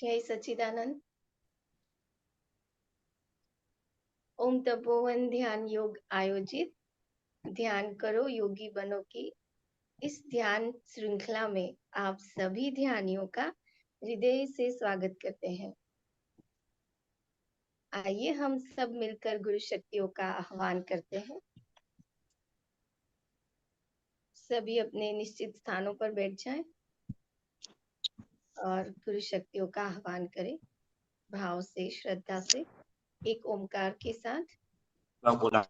जय सच्चिदानंद। ओम तपोवन ध्यान योग आयोजित ध्यान करो योगी बनो की इस ध्यान श्रृंखला में आप सभी ध्यानियों का हृदय से स्वागत करते हैं। आइए हम सब मिलकर गुरु शक्तियों का आह्वान करते हैं। सभी अपने निश्चित स्थानों पर बैठ जाएं और गुरु शक्तियों का आह्वान करें भाव से, श्रद्धा से, एक ओमकार के साथ। बोला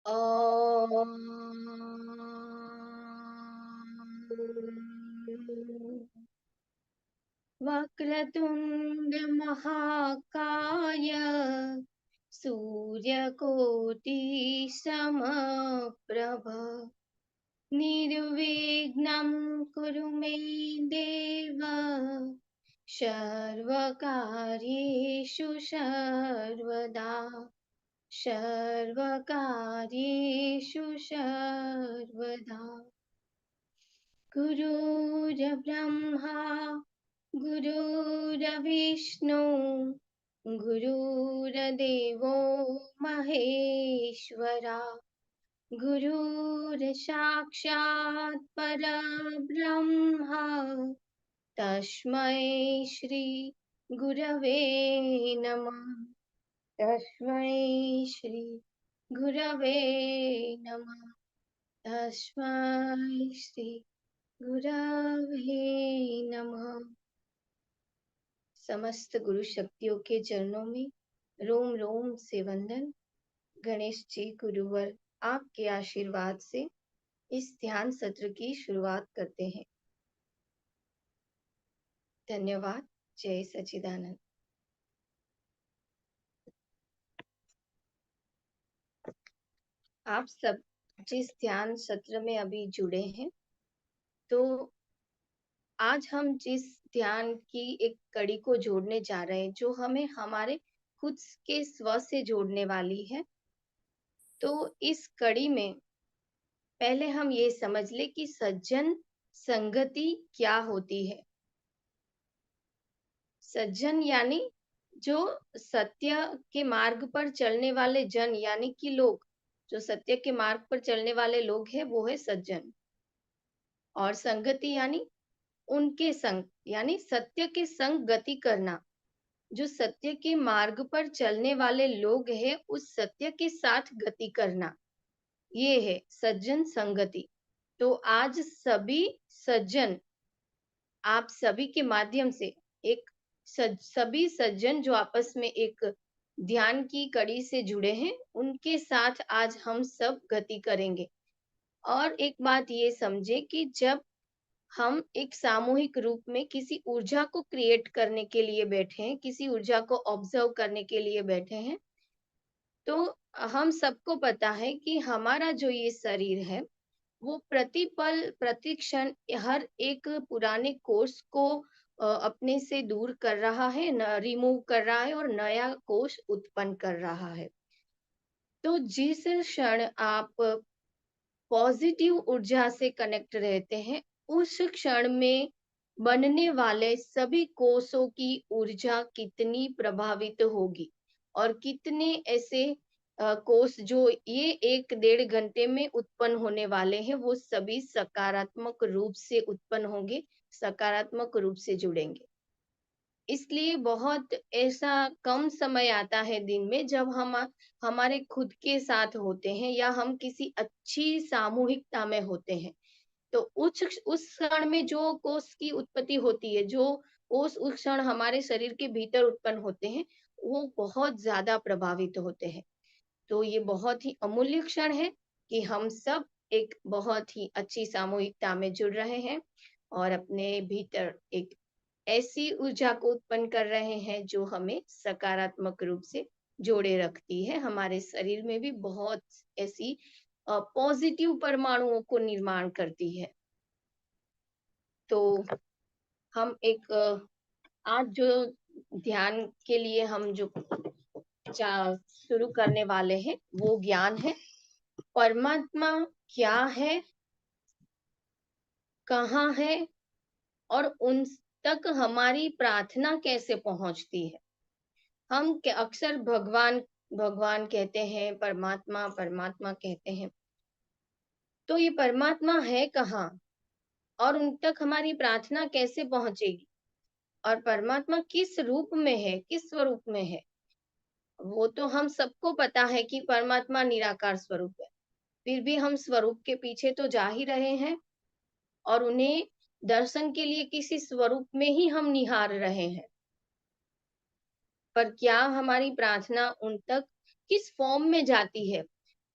ओम वक्रतुंड महाकाय सूर्यकोटि समप्रभ निर्विघ्नं कुरु मे देव सर्वकार्येषु सर्वदा सर्वकार्येषु सर्वदा। गुरुर्ब्रह्मा गुरुर्विष्णु गुरुर्देवो महेश्वरा गुरुर्साक्षात् परब्रह्मा तस्मै श्री गुरवे नमः। तस्मै श्री गुरवे नमः। तस्मै श्री गुरवे नमः। समस्त गुरु शक्तियों के चरणों में रोम रोम से वंदन। गणेश जी गुरुवर आपके आशीर्वाद से इस ध्यान सत्र की शुरुआत करते हैं। धन्यवाद। जय सच्चिदानंद। आप सब जिस ध्यान सत्र में अभी जुड़े हैं, तो आज हम जिस ध्यान की एक कड़ी को जोड़ने जा रहे हैं, जो हमें हमारे खुद के स्व से जोड़ने वाली है। तो इस कड़ी में पहले हम ये समझ ले कि सज्जन संगति क्या होती है। सज्जन यानी जो सत्य के मार्ग पर चलने वाले जन, यानी कि लोग, जो सत्य के मार्ग पर चलने वाले लोग हैं, वो है सज्जन। और संगति यानी उनके संग, यानी सत्य के संग गति करना। जो सत्य के मार्ग पर चलने वाले लोग हैं, उस सत्य के साथ गति करना, ये है सज्जन संगति। तो आज सभी सज्जन, आप सभी के माध्यम से एक सभी सज्जन जो आपस में एक ध्यान की कड़ी से जुड़े हैं, उनके साथ आज हम सब गति करेंगे। और एक बात ये समझे कि जब हम एक सामूहिक रूप में किसी ऊर्जा को क्रिएट करने के लिए बैठे हैं, किसी ऊर्जा को ऑब्जर्व करने के लिए बैठे हैं, तो हम सबको पता है कि हमारा जो ये शरीर है, वो प्रतिपल प्रतिक्षण हर एक पुराने कोष को अपने से दूर कर रहा है, रिमूव कर रहा है और नया कोष उत्पन्न कर रहा है। तो जिस क्षण आप पॉजिटिव ऊर्जा से कनेक्ट रहते हैं, उस क्षण में बनने वाले सभी कोषों की ऊर्जा कितनी प्रभावित होगी और कितने ऐसे कोष जो ये 1-1.5 घंटे में उत्पन्न होने वाले हैं, वो सभी सकारात्मक रूप से उत्पन्न होंगे, सकारात्मक रूप से जुड़ेंगे। इसलिए बहुत ऐसा कम समय आता है दिन में जब हम हमारे खुद के साथ होते हैं या हम किसी अच्छी सामूहिकता में होते हैं। तो उस क्षण में जो कोष की उत्पत्ति होती है, जो कोष उस क्षण हमारे शरीर के भीतर उत्पन्न होते हैं, वो बहुत ज्यादा प्रभावित होते हैं। तो ये बहुत ही अमूल्य क्षण है कि हम सब एक बहुत ही अच्छी सामूहिकता में जुड़ रहे हैं और अपने भीतर एक ऐसी ऊर्जा को उत्पन्न कर रहे हैं जो हमें सकारात्मक रूप से जोड़े रखती है। हमारे शरीर में भी बहुत ऐसी पॉजिटिव परमाणुओं को निर्माण करती है। तो हम एक आज जो ध्यान के लिए हम जो शुरू करने वाले हैं, वो ज्ञान है। परमात्मा क्या है, कहाँ है और उन तक हमारी प्रार्थना कैसे पहुंचती है। हम अक्सर भगवान भगवान कहते हैं, परमात्मा परमात्मा कहते हैं। तो ये परमात्मा है कहाँ और उन तक हमारी प्रार्थना कैसे पहुंचेगी, और परमात्मा किस रूप में है, किस स्वरूप में है। वो तो हम सबको पता है कि परमात्मा निराकार स्वरूप है, फिर भी हम स्वरूप के पीछे तो जा ही रहे हैं और उन्हें दर्शन के लिए किसी स्वरूप में ही हम निहार रहे हैं। पर क्या हमारी प्रार्थना उन तक किस फॉर्म में जाती है?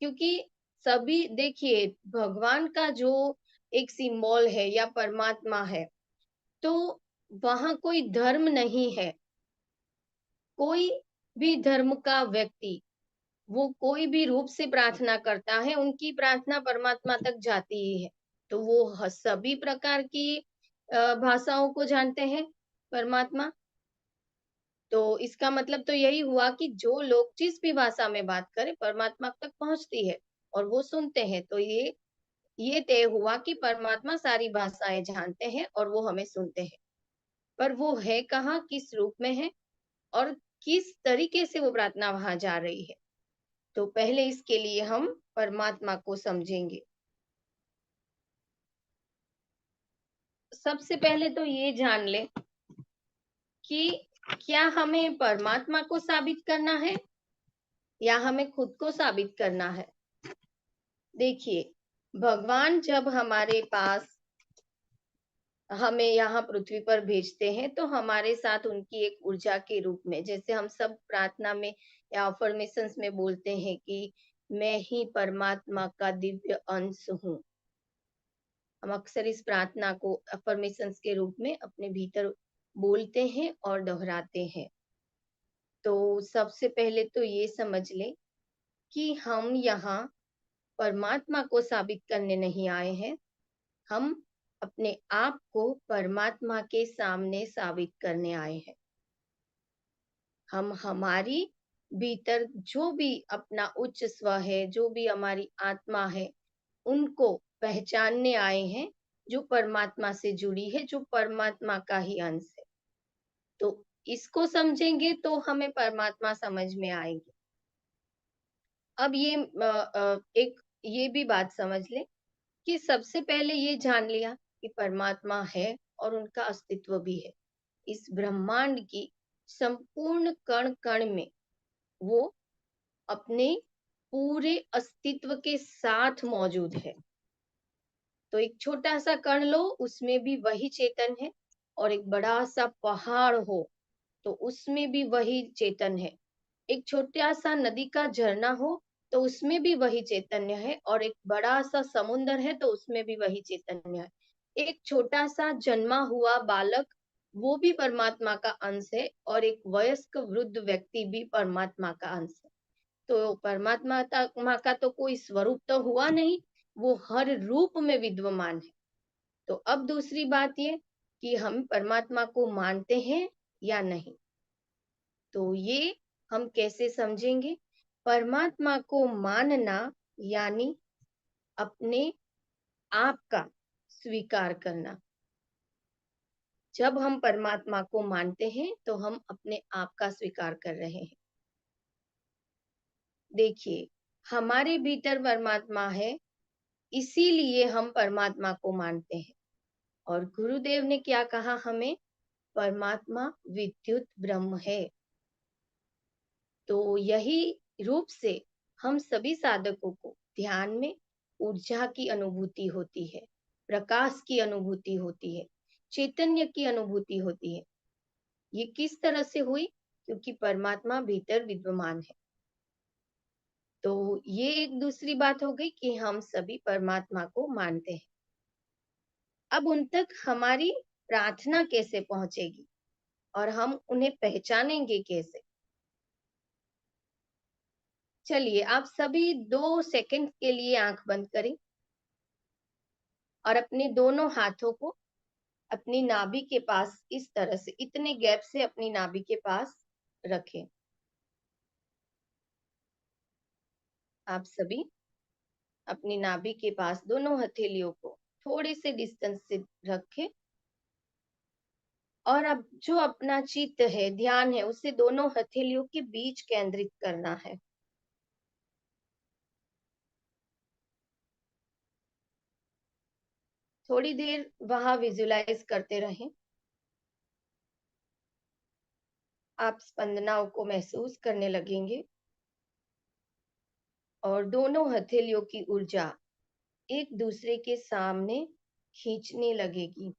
क्योंकि सभी देखिए, भगवान का जो एक सिंबल है या परमात्मा है, तो वहाँ कोई धर्म नहीं है। कोई भी धर्म का व्यक्ति वो कोई भी रूप से प्रार्थना करता है, उनकी प्रार्थना परमात्मा तक जाती ही है। तो वो सभी प्रकार की भाषाओं को जानते हैं परमात्मा। तो इसका मतलब तो यही हुआ कि जो लोग जिस भी भाषा में बात करें, परमात्मा तक पहुंचती है और वो सुनते हैं। तो ये तय हुआ कि परमात्मा सारी भाषाएं जानते हैं और वो हमें सुनते हैं। पर वो है कहाँ, किस रूप में है और किस तरीके से वो प्रार्थना वहां जा रही है। तो पहले इसके लिए हम परमात्मा को समझेंगे। सबसे पहले तो ये जान ले कि क्या हमें परमात्मा को साबित करना है या हमें खुद को साबित करना है। देखिए, भगवान जब हमारे पास हमें यहाँ पृथ्वी पर भेजते हैं, तो हमारे साथ उनकी एक ऊर्जा के रूप में, जैसे हम सब प्रार्थना में या अफर्मेशंस में बोलते हैं कि मैं ही परमात्मा का दिव्य अंश हूँ। हम अक्सर इस प्रार्थना को अफर्मेशंस के रूप में अपने भीतर बोलते हैं और दोहराते हैं। तो सबसे पहले तो ये समझ ले कि हम यहाँ परमात्मा को साबित करने नहीं आए हैं, हम अपने आप को परमात्मा के सामने साबित करने आए हैं। हम हमारी भीतर जो भी अपना उच्च स्व है, जो भी हमारी आत्मा है, उनको पहचानने आए हैं, जो परमात्मा से जुड़ी है, जो परमात्मा का ही अंश है। तो इसको समझेंगे तो हमें परमात्मा समझ में आएगी। अब एक ये भी बात समझ ले कि सबसे पहले ये जान लिया कि परमात्मा है और उनका अस्तित्व भी है। इस ब्रह्मांड की संपूर्ण कण कण में वो अपने पूरे अस्तित्व के साथ मौजूद है। तो एक छोटा सा कण लो, उसमें भी वही चेतन है, और एक बड़ा सा पहाड़ हो तो उसमें भी वही चेतन है। एक छोटा सा नदी का झरना हो तो उसमें भी वही चैतन्य है, और एक बड़ा सा समुंदर है तो उसमें भी वही चैतन्य है। एक छोटा सा जन्मा हुआ बालक, वो भी परमात्मा का अंश है, और एक वयस्क वृद्ध व्यक्ति भी परमात्मा का अंश है। तो परमात्मा का तो कोई स्वरूप तो हुआ नहीं, वो हर रूप में विद्यमान है। तो अब दूसरी बात ये कि हम परमात्मा को मानते हैं या नहीं। तो ये हम कैसे समझेंगे। परमात्मा को मानना यानी अपने आप का स्वीकार करना। जब हम परमात्मा को मानते हैं तो हम अपने आप का स्वीकार कर रहे हैं। देखिए, हमारे भीतर परमात्मा है, इसीलिए हम परमात्मा को मानते हैं। और गुरुदेव ने क्या कहा हमें, परमात्मा विद्युत ब्रह्म है। तो यही रूप से हम सभी साधकों को ध्यान में ऊर्जा की अनुभूति होती है, प्रकाश की अनुभूति होती है, चैतन्य की अनुभूति होती है। ये किस तरह से हुई, क्योंकि परमात्मा भीतर विद्यमान है। तो ये एक दूसरी बात हो गई कि हम सभी परमात्मा को मानते हैं। अब उन तक हमारी प्रार्थना कैसे पहुंचेगी और हम उन्हें पहचानेंगे कैसे। चलिए, आप सभी 2 सेकंड के लिए आंख बंद करें और अपने दोनों हाथों को अपनी नाभि के पास इस तरह से, इतने गैप से अपनी नाभि के पास रखें। आप सभी अपनी नाभि के पास दोनों हथेलियों को थोड़े से डिस्टेंस से रखें और अब जो अपना चित्त है, ध्यान है, उसे दोनों हथेलियों के बीच केंद्रित करना है। थोड़ी देर वहां विजुलाइज करते रहें। आप स्पंदनाओं को महसूस करने लगेंगे और दोनों हथेलियों की ऊर्जा एक दूसरे के सामने खींचने लगेगी,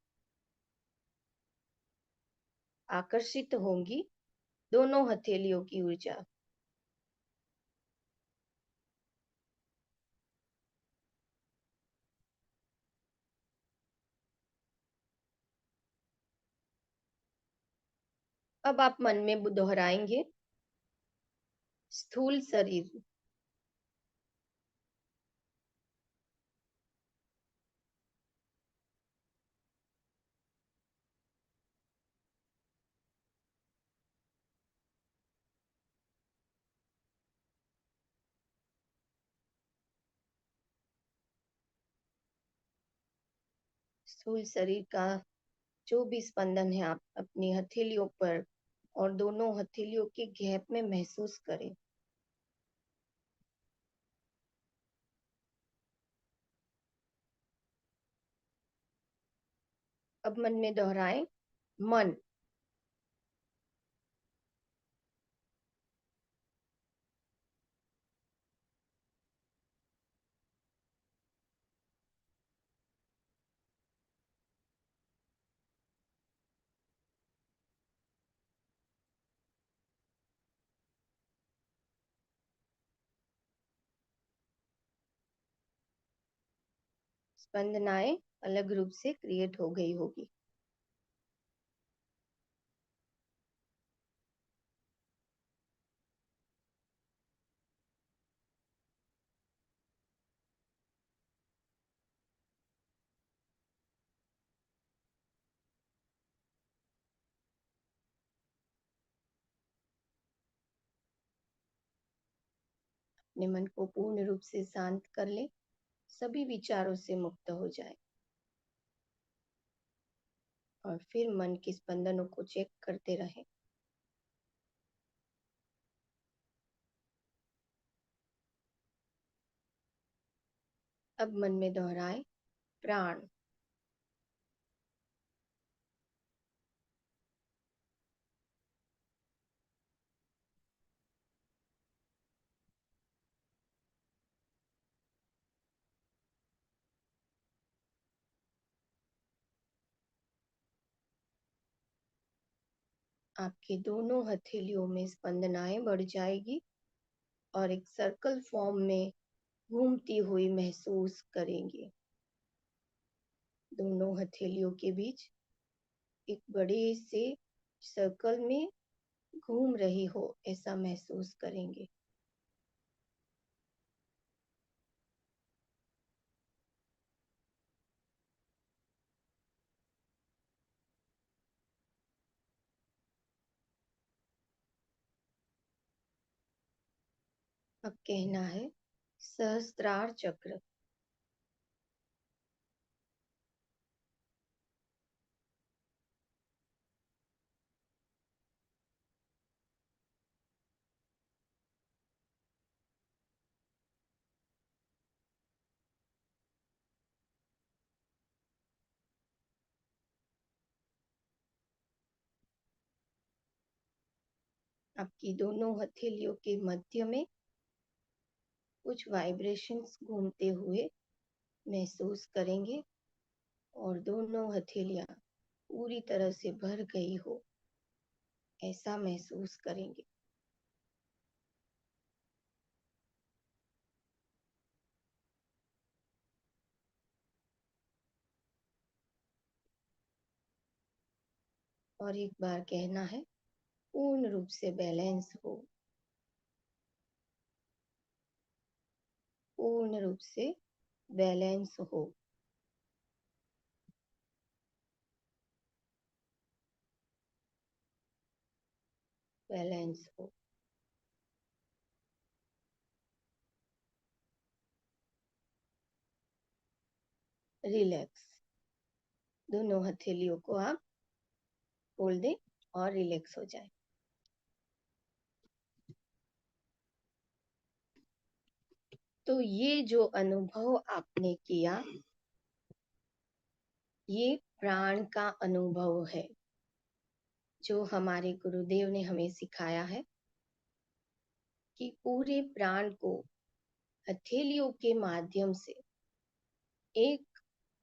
आकर्षित होंगी दोनों हथेलियों की ऊर्जा। अब आप मन में दोहराएंगे, स्थूल शरीर, स्थूल शरीर का जो भी स्पंदन है आप अपनी हथेलियों पर और दोनों हथेलियों के गैप में महसूस करें। अब मन में दोहराएं, मन, स्पंदनाएं अलग रूप से क्रिएट हो गई होगी। अपने मन को पूर्ण रूप से शांत कर ले, सभी विचारों से मुक्त हो जाए और फिर मन के स्पंदनों को चेक करते रहे। अब मन में दोहराए, प्राण, आपके दोनों हथेलियों में स्पंदनाएं बढ़ जाएगी और एक सर्कल फॉर्म में घूमती हुई महसूस करेंगे। दोनों हथेलियों के बीच एक बड़े से सर्कल में घूम रही हो ऐसा महसूस करेंगे। अब कहना है, सहस्त्रार चक्र, आपकी दोनों हथेलियों के मध्य में कुछ वाइब्रेशंस घूमते हुए महसूस करेंगे और दोनों हथेलियां पूरी तरह से भर गई हो ऐसा महसूस करेंगे। और एक बार कहना है, पूर्ण रूप से बैलेंस हो, पूर्ण रूप से बैलेंस हो, बैलेंस हो। रिलैक्स। दोनों हथेलियों को आप खोल दें और रिलैक्स हो जाए। तो ये जो अनुभव आपने किया, ये प्राण का अनुभव है, जो हमारे गुरुदेव ने हमें सिखाया है कि पूरे प्राण को हथेलियों के माध्यम से एक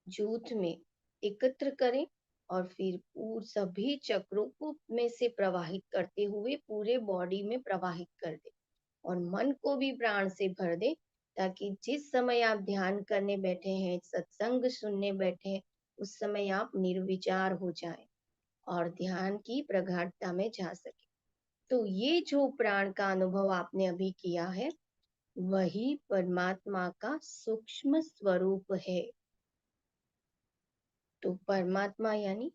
जुट में एकत्र करें और फिर सभी चक्रों को में से प्रवाहित करते हुए पूरे बॉडी में प्रवाहित कर दें और मन को भी प्राण से भर दें, ताकि जिस समय आप ध्यान करने बैठे हैं, सत्संग सुनने बैठे हैं, उस समय आप निर्विचार हो जाएं और ध्यान की प्रगाढ़ता में जा सके। तो ये जो प्राण का अनुभव आपने अभी किया है, वही परमात्मा का सूक्ष्म स्वरूप है। तो परमात्मा यानी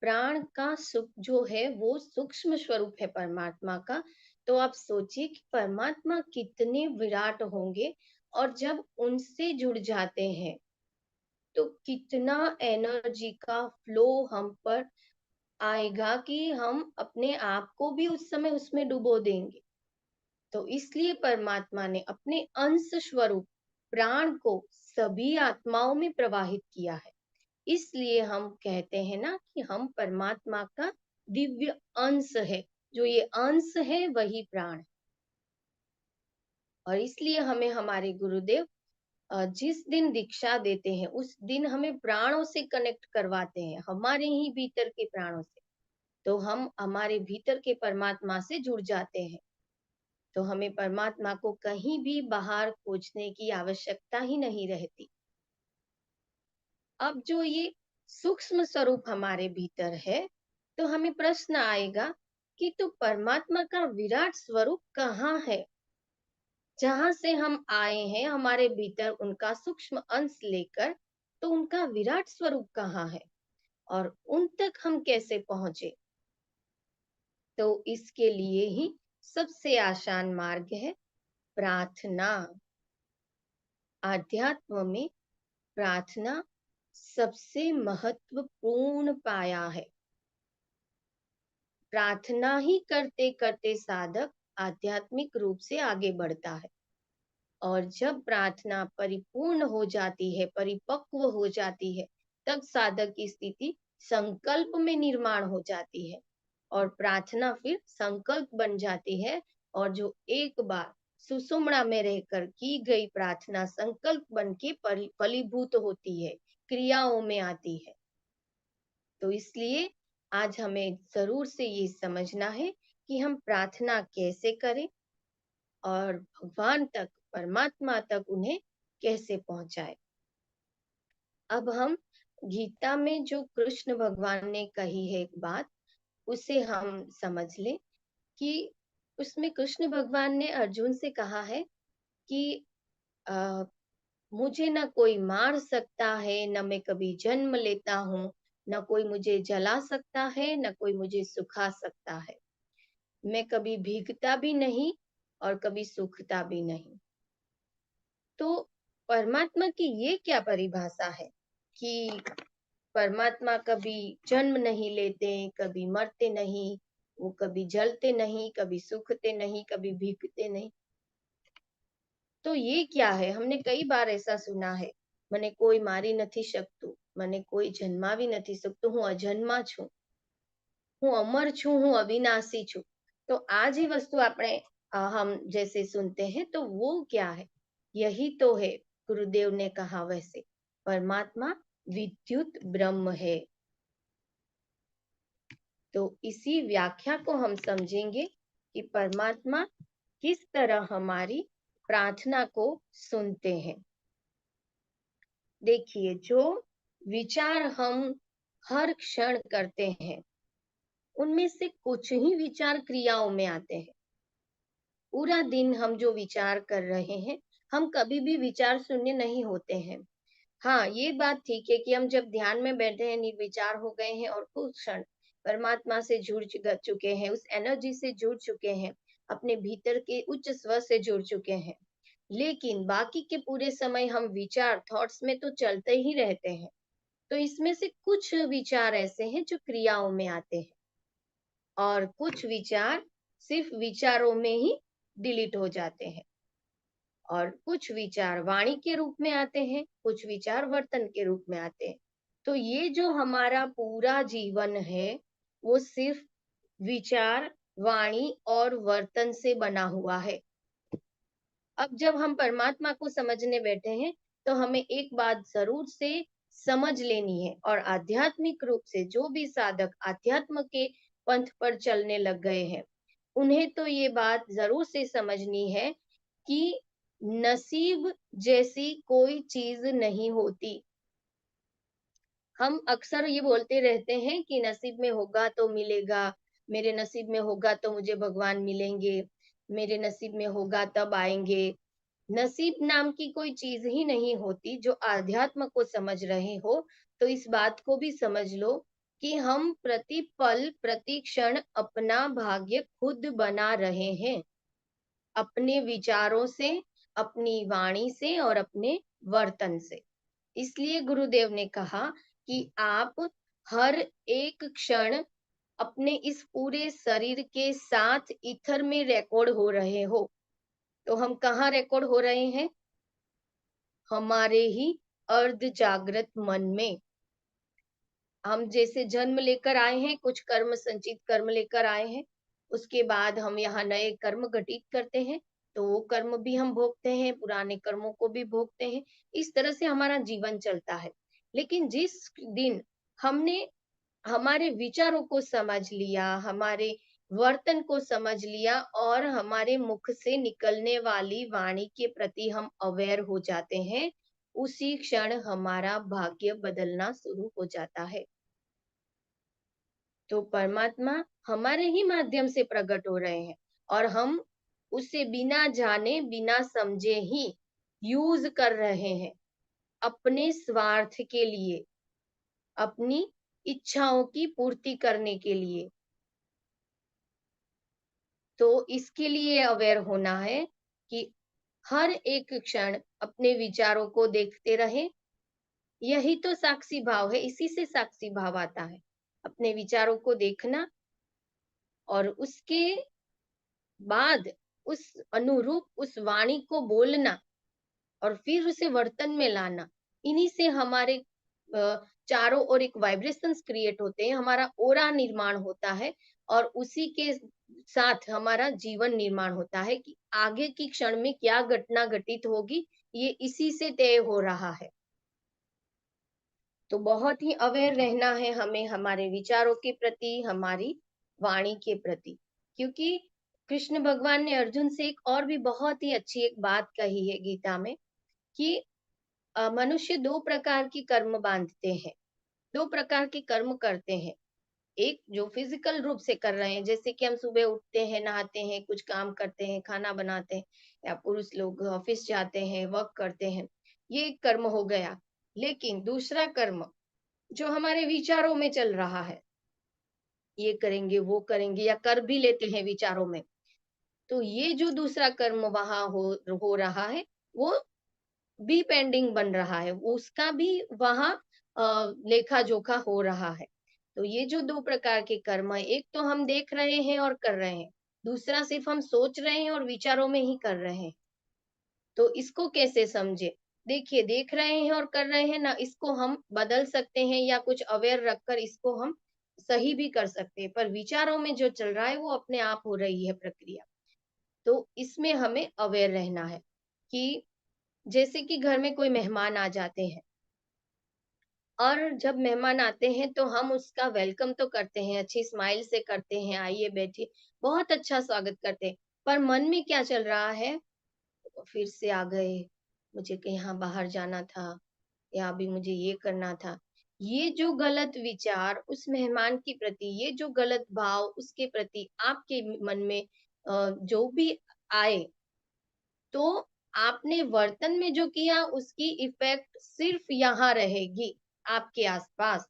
प्राण का सुख जो है वो सूक्ष्म स्वरूप है परमात्मा का। तो आप सोचिए कि परमात्मा कितने विराट होंगे, और जब उनसे जुड़ जाते हैं तो कितना एनर्जी का फ्लो हम पर आएगा कि हम अपने आप को भी उस समय उसमें डुबो देंगे। तो इसलिए परमात्मा ने अपने अंश स्वरूप प्राण को सभी आत्माओं में प्रवाहित किया है। इसलिए हम कहते हैं ना कि हम परमात्मा का दिव्य अंश है। जो ये अंश है वही प्राण है। और इसलिए हमें हमारे गुरुदेव जिस दिन दीक्षा देते हैं उस दिन हमें प्राणों से कनेक्ट करवाते हैं, हमारे ही भीतर के प्राणों से। तो हम हमारे भीतर के परमात्मा से जुड़ जाते हैं। तो हमें परमात्मा को कहीं भी बाहर खोजने की आवश्यकता ही नहीं रहती। अब जो ये सूक्ष्म स्वरूप हमारे भीतर है, तो हमें प्रश्न आएगा कि तो परमात्मा का विराट स्वरूप कहाँ है? जहां से हम आए हैं हमारे भीतर उनका सूक्ष्म अंश लेकर, तो उनका विराट स्वरूप कहाँ है और उन तक हम कैसे पहुंचे? तो इसके लिए ही सबसे आसान मार्ग है प्रार्थना। आध्यात्म में प्रार्थना सबसे महत्वपूर्ण पाया है। प्रार्थना ही करते करते साधक आध्यात्मिक रूप से आगे बढ़ता है। और जब प्रार्थना परिपूर्ण हो जाती है, परिपक्व हो जाती है, तब साधक की स्थिति संकल्प में निर्माण हो जाती है और प्रार्थना फिर संकल्प बन जाती है। और जो एक बार सुषुम्ना में रहकर की गई प्रार्थना संकल्प बन के फलीभूत होती है, क्रियाओं में आती है। तो इसलिए आज हमें जरूर से ये समझना है कि हम प्रार्थना कैसे करें और भगवान तक, परमात्मा तक उन्हें कैसे पहुंचाए। अब हम गीता में जो कृष्ण भगवान ने कही है एक बात, उसे हम समझ लें कि उसमें कृष्ण भगवान ने अर्जुन से कहा है कि आ, मुझे न कोई मार सकता है, न मैं कभी जन्म लेता हूँ, न कोई मुझे जला सकता है, न कोई मुझे सुखा सकता है। मैं कभी भीगता भी नहीं और कभी सूखता भी नहीं। तो परमात्मा की ये क्या परिभाषा है कि परमात्मा कभी जन्म नहीं लेते, कभी मरते नहीं, वो कभी जलते नहीं, कभी सूखते नहीं, कभी भीगते नहीं। तो ये क्या है? हमने कई बार ऐसा सुना है, મને કોઈ મારી નથી શકતું, મને કોઈ જન્માવી નથી શકતું, હું અજન્મા છું, હું અમર છું, હું અવિનાशी છું। तो आज ही वस्तु આપણે हम जैसे सुनते हैं तो वो क्या है? यही तो है, गुरुदेव ने कहा वैसे परमात्मा विद्युत ब्रह्म है। तो इसी व्याख्या को हम समझेंगे कि परमात्मा किस तरह हमारी प्रार्थना को सुनते हैं। देखिए, जो विचार हम हर क्षण करते हैं उनमें से कुछ ही विचार क्रियाओं में आते हैं। पूरा दिन हम जो विचार कर रहे हैं, हम कभी भी विचार शून्य नहीं होते हैं। हाँ, ये बात ठीक है कि हम जब ध्यान में बैठे हैं, निर्विचार हो गए हैं और उस क्षण परमात्मा से चुके हैं, उस एनर्जी से जुड़ चुके हैं, अपने भीतर के उच्च स्वर से जुड़ चुके हैं, लेकिन बाकी के पूरे समय हम विचार थॉट्स में तो चलते ही रहते हैं। तो इसमें से कुछ विचार ऐसे हैं जो क्रियाओं में आते हैं और कुछ विचार सिर्फ विचारों में ही डिलीट हो जाते हैं और कुछ विचार वाणी के रूप में आते हैं, कुछ विचार वर्तन के रूप में आते हैं। तो ये जो हमारा पूरा जीवन है, वो सिर्फ विचार, वाणी और वर्तन से बना हुआ है। अब जब हम परमात्मा को समझने बैठे हैं, तो हमें एक बात जरूर से समझ लेनी है और आध्यात्मिक रूप से जो भी साधक आध्यात्म के पंथ पर चलने लग गए हैं, उन्हें तो ये बात जरूर से समझनी है कि नसीब जैसी कोई चीज नहीं होती। हम अक्सर ये बोलते रहते हैं कि नसीब में होगा तो मिलेगा, मेरे नसीब में होगा तो मुझे भगवान मिलेंगे, मेरे नसीब में होगा तब आएंगे। नसीब नाम की कोई चीज ही नहीं होती। जो आध्यात्म को समझ रहे हो, तो इस बात को भी समझ लो कि हम प्रति पल प्रति क्षण अपना भाग्य खुद बना रहे हैं, अपने विचारों से, अपनी वाणी से और अपने वर्तन से। इसलिए गुरुदेव ने कहा कि आप हर एक क्षण अपने इस पूरे शरीर के साथ ईथर में रिकॉर्ड हो रहे हो। तो हम कहाँ रिकॉर्ड हो रहे हैं? हमारे ही अर्ध जागृत मन में। हम जैसे जन्म लेकर आए हैं, कुछ कर्म संचित कर्म लेकर आए हैं, उसके बाद हम यहाँ नए कर्म घटित करते हैं, तो वो कर्म भी हम भोगते हैं, पुराने कर्मों को भी भोगते हैं। इस तरह से हमारा जीवन चलता है। लेकिन जिस दिन हमने हमारे विचारों को समझ लिया, हमारे वर्तन को समझ लिया और हमारे मुख से निकलने वाली वाणी के प्रति हम अवेयर हो जाते हैं, उसी क्षण हमारा भाग्य बदलना शुरू हो जाता है। तो परमात्मा हमारे ही माध्यम से प्रकट हो रहे हैं और हम उसे बिना जाने बिना समझे ही यूज कर रहे हैं अपने स्वार्थ के लिए, अपनी इच्छाओं की पूर्ति करने के लिए। तो इसके लिए अवेयर होना है कि हर एक क्षण अपने विचारों को देखते रहे। यही तो साक्षी भाव है, इसी से साक्षी भाव आता है। अपने विचारों को देखना और उसके बाद उस अनुरूप उस वाणी को बोलना और फिर उसे वर्तन में लाना। इन्हीं से हमारे चारों ओर एक वाइब्रेशंस क्रिएट होते हैं, हमारा ओरा निर्माण होता है और उसी के साथ हमारा जीवन निर्माण होता है कि आगे की क्षण में क्या घटना घटित होगी, ये इसी से तय हो रहा है। तो बहुत ही अवेयर रहना है हमें हमारे विचारों के प्रति, हमारी वाणी के प्रति। क्योंकि कृष्ण भगवान ने अर्जुन से एक और भी बहुत ही अच्छी एक बात कही है गीता में कि मनुष्य दो प्रकार की कर्म बांधते हैं, दो प्रकार के कर्म करते हैं। एक जो फिजिकल रूप से कर रहे हैं, जैसे कि हम सुबह उठते हैं, नहाते हैं, कुछ काम करते हैं, खाना बनाते हैं, या पुरुष लोग ऑफिस जाते हैं, वर्क करते हैं, ये एक कर्म हो गया। लेकिन दूसरा कर्म जो हमारे विचारों में चल रहा है, ये करेंगे, वो करेंगे, या कर भी लेते हैं विचारों में, तो ये जो दूसरा कर्म वहां हो रहा है, वो भी पेंडिंग बन रहा है, उसका भी वहां लेखा जोखा हो रहा है। तो ये जो दो प्रकार के कर्म है, एक तो हम देख रहे हैं और कर रहे हैं, दूसरा सिर्फ हम सोच रहे हैं और विचारों में ही कर रहे हैं। तो इसको कैसे समझे? देखिए, देख रहे हैं और कर रहे हैं ना, इसको हम बदल सकते हैं या कुछ अवेयर रखकर इसको हम सही भी कर सकते हैं, पर विचारों में जो चल रहा है वो अपने आप हो रही है प्रक्रिया। तो इसमें हमें अवेयर रहना है कि जैसे कि घर में कोई मेहमान आ जाते हैं और जब मेहमान आते हैं तो हम उसका वेलकम तो करते हैं, अच्छी स्माइल से करते हैं, आइए बैठिए, बहुत अच्छा स्वागत करते हैं। पर मन में क्या चल रहा है? फिर से आ गए, मुझे कहीं यहाँ बाहर जाना था या अभी मुझे ये करना था। ये जो गलत विचार उस मेहमान के प्रति, ये जो गलत भाव उसके प्रति आपके मन में जो भी आए, तो आपने वर्तन में जो किया उसकी इफेक्ट सिर्फ यहाँ रहेगी आपके आसपास,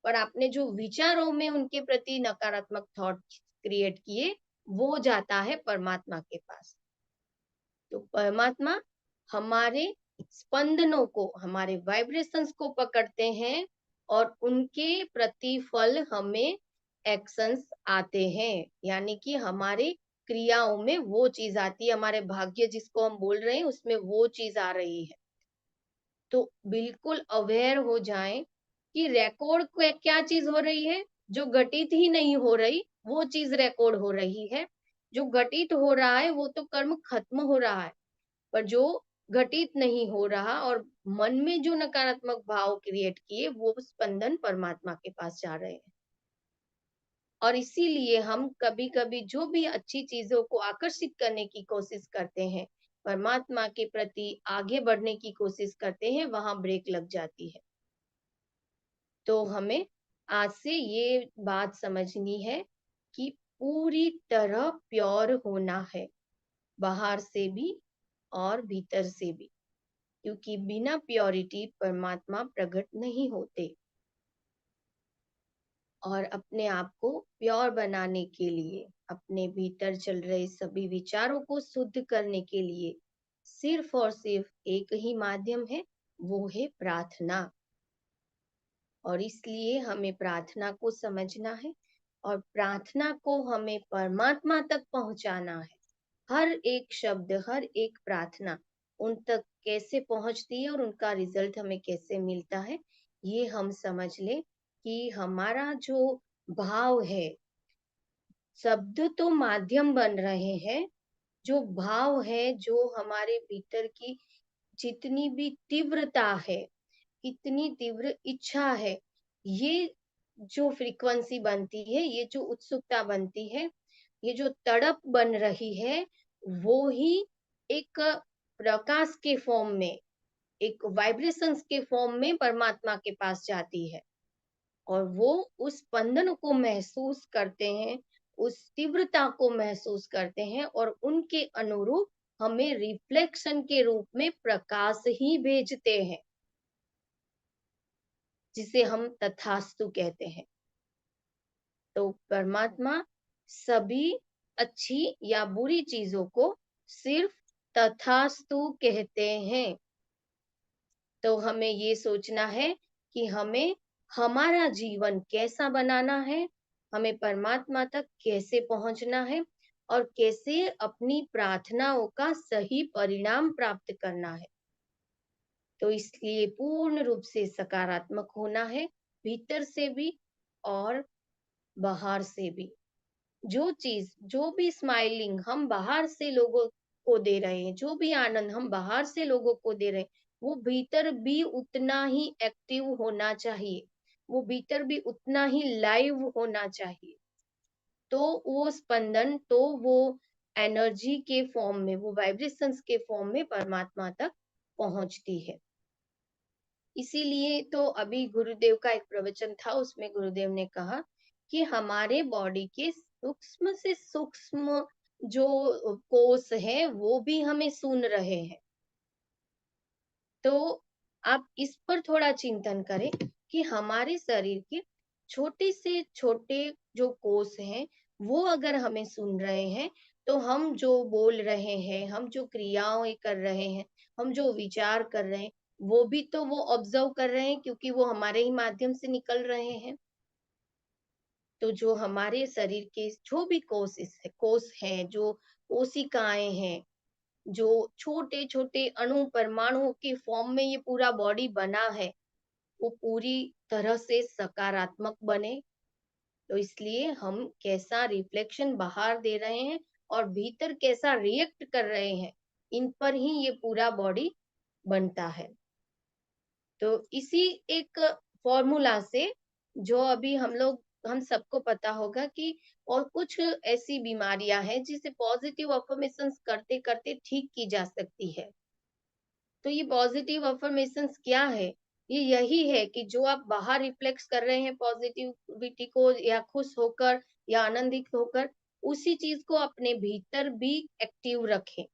पर आपने जो विचारों में उनके प्रति नकारात्मक थॉट क्रिएट किए, वो जाता है परमात्मा के पास। तो परमात्मा हमारे स्पंदनों को, हमारे वाइब्रेशंस को पकड़ते हैं और उनके प्रतिफल हमें एक्शंस आते हैं, यानी कि हमारे क्रियाओं में वो चीज आती है, हमारे भाग्य जिसको हम बोल रहे हैं उसमें वो चीज आ रही है। तो बिल्कुल अवेयर हो जाएं कि रिकॉर्ड क्या चीज हो रही है, जो घटित ही नहीं हो रही वो चीज रिकॉर्ड हो रही है। जो घटित हो रहा है वो तो कर्म खत्म हो रहा है, पर जो घटित नहीं हो रहा और मन में जो नकारात्मक भाव क्रिएट किए वो स्पंदन परमात्मा के पास जा रहे हैं। और इसीलिए हम कभी कभी जो भी अच्छी चीजों को आकर्षित करने की कोशिश करते हैं, परमात्मा के प्रति आगे बढ़ने की कोशिश करते हैं, वहां ब्रेक लग जाती है। तो हमें आज से ये बात समझनी है कि पूरी तरह प्योर होना है, बाहर से भी और भीतर से भी, क्योंकि बिना प्योरिटी परमात्मा प्रकट नहीं होते। और अपने आप को प्योर बनाने के लिए, अपने भीतर चल रहे सभी विचारों को शुद्ध करने के लिए सिर्फ और सिर्फ एक ही माध्यम है, वो है प्रार्थना। और इसलिए हमें प्रार्थना को समझना है और प्रार्थना को हमें परमात्मा तक पहुंचाना है। हर एक शब्द, हर एक प्रार्थना उन तक कैसे पहुंचती है और उनका रिजल्ट हमें कैसे मिलता है, ये हम समझ ले कि हमारा जो भाव है, शब्द तो माध्यम बन रहे हैं, जो भाव है, जो हमारे भीतर की जितनी भी तीव्रता है, कितनी तीव्र इच्छा है, ये जो फ्रीक्वेंसी बनती है, ये जो उत्सुकता बनती है, ये जो तड़प बन रही है, वो ही एक प्रकाश के फॉर्म में, एक वाइब्रेशंस के फॉर्म में परमात्मा के पास जाती है। और वो उस स्पंदन को महसूस करते हैं, उस तीव्रता को महसूस करते हैं और उनके अनुरूप हमें रिफ्लेक्शन के रूप में प्रकाश ही भेजते हैं, जिसे हम तथास्तु कहते हैं। तो परमात्मा सभी अच्छी या बुरी चीजों को सिर्फ तथास्तु कहते हैं। तो हमें ये सोचना है कि हमें हमारा जीवन कैसा बनाना है, हमें परमात्मा तक कैसे पहुंचना है और कैसे अपनी प्रार्थनाओं का सही परिणाम प्राप्त करना है। तो इसलिए पूर्ण रूप से सकारात्मक होना है, भीतर से भी और बाहर से भी। जो चीज, जो भी स्माइलिंग हम बाहर से लोगों को दे रहे हैं, जो भी आनंद हम बाहर से लोगों को दे रहे हैं, वो भीतर भी उतना ही एक्टिव होना चाहिए, वो भीतर भी उतना ही लाइव होना चाहिए। तो वो स्पंदन, तो वो एनर्जी के फॉर्म में, वो वाइब्रेशंस के फॉर्म में परमात्मा तक पहुंचती है। इसीलिए तो अभी गुरुदेव का एक प्रवचन था, उसमें गुरुदेव ने कहा कि हमारे बॉडी के सूक्ष्म से सूक्ष्म जो कोष है वो भी हमें सुन रहे हैं। तो आप इस पर थोड़ा चिंतन करें कि हमारे शरीर के छोटे से छोटे जो कोष हैं वो अगर हमें सुन रहे हैं, तो हम जो बोल रहे हैं, हम जो क्रियाएं कर रहे हैं, हम जो विचार कर रहे हैं, वो भी तो वो ऑब्जर्व कर रहे हैं, क्योंकि वो हमारे ही माध्यम से निकल रहे हैं। तो जो हमारे शरीर के जो भी कोष हैं, जो कोशिकाएं हैं, जो छोटे छोटे अणु परमाणुओं के फॉर्म में ये पूरा बॉडी बना है, वो पूरी तरह से सकारात्मक बने। तो इसलिए हम कैसा रिफ्लेक्शन बाहर दे रहे हैं और भीतर कैसा रिएक्ट कर रहे हैं, इन पर ही ये पूरा बॉडी बनता है। तो इसी एक फॉर्मूला से, जो अभी हम सबको पता होगा कि और कुछ ऐसी बीमारियां हैं जिसे पॉजिटिव अफर्मेशंस करते करते ठीक की जा सकती है। तो ये पॉजिटिव अफर्मेशंस क्या है? ये यही है कि जो आप बाहर रिफ्लेक्स कर रहे हैं पॉजिटिविटी को, या खुश होकर या आनंदित होकर, उसी चीज को अपने भीतर भी एक्टिव रखें।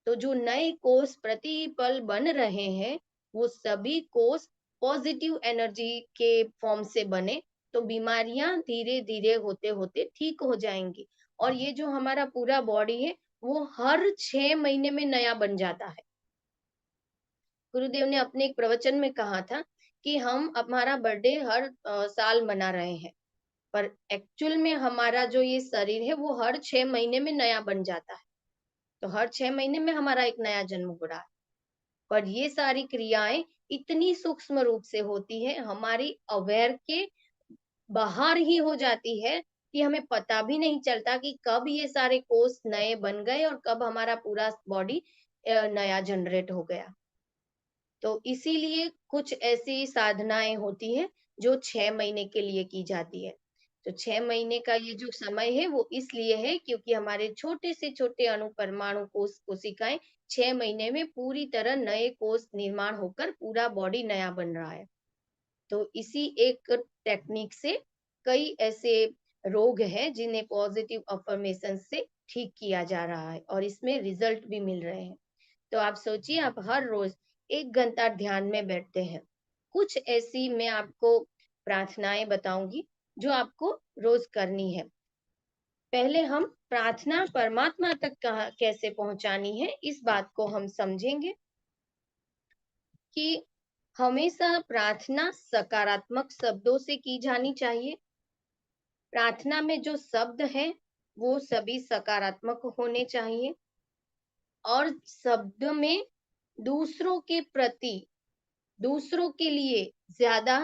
तो जो नए कोष प्रतिपल बन रहे हैं, वो सभी कोष पॉजिटिव एनर्जी के फॉर्म से बने, तो बीमारियां धीरे धीरे होते होते ठीक हो जाएंगी। और ये जो हमारा पूरा बॉडी है, वो हर 6 महीने में नया बन जाता है। गुरुदेव ने अपने एक प्रवचन में कहा था कि हम हमारा बर्थडे हर साल मना रहे हैं, पर एक्चुअल में हमारा जो ये शरीर है वो हर 6 महीने में नया बन जाता है। तो हर 6 महीने में हमारा एक नया जन्म हो रहा है। पर ये सारी क्रियाएँ इतनी सूक्ष्म रूप से होती है, हमारी अवेयर के बाहर ही हो जाती है कि हमें पता भी नहीं चलता कि कब ये सारे कोष नए बन गए और कब हमारा पूरा बॉडी नया जनरेट हो गया। तो इसीलिए कुछ ऐसी साधनाएँ होती हैं जो 6 महीने के लिए की जाती है। तो 6 महीने का ये जो समय है वो इसलिए है क्योंकि हमारे छोटे से छोटे अणु परमाणु कोशिकाएँ 6 महीने में पूरी तरह नए कोष निर्माण होकर पूरा बॉडी नया बन रहा है। तो इसी एक टेक्निक से कई ऐसे रोग हैं जिन्हें पॉजिटिव अफ़र्मेशन से ठीक किया जा रहा है और इसमें रिजल्ट भी मिल रहे हैं। तो आप सोचिए आप हर रोज 1 घंटा ध्यान में बैठते हैं। कुछ ऐसी मैं आपको प्रार्थनाएँ बताऊँगी जो आपको रोज करनी है। पहले हम प्रार्थना परमात्मा तक कहाँ कैसे पहुँचानी है इस बात को हम समझेंगे कि हमेशा प्रार्थना सकारात्मक शब्दों से की जानी चाहिए। प्रार्थना में जो शब्द हैं वो सभी सकारात्मक होने चाहिए और शब्द में दूसरों के प्रति दूसरों के लिए ज्यादा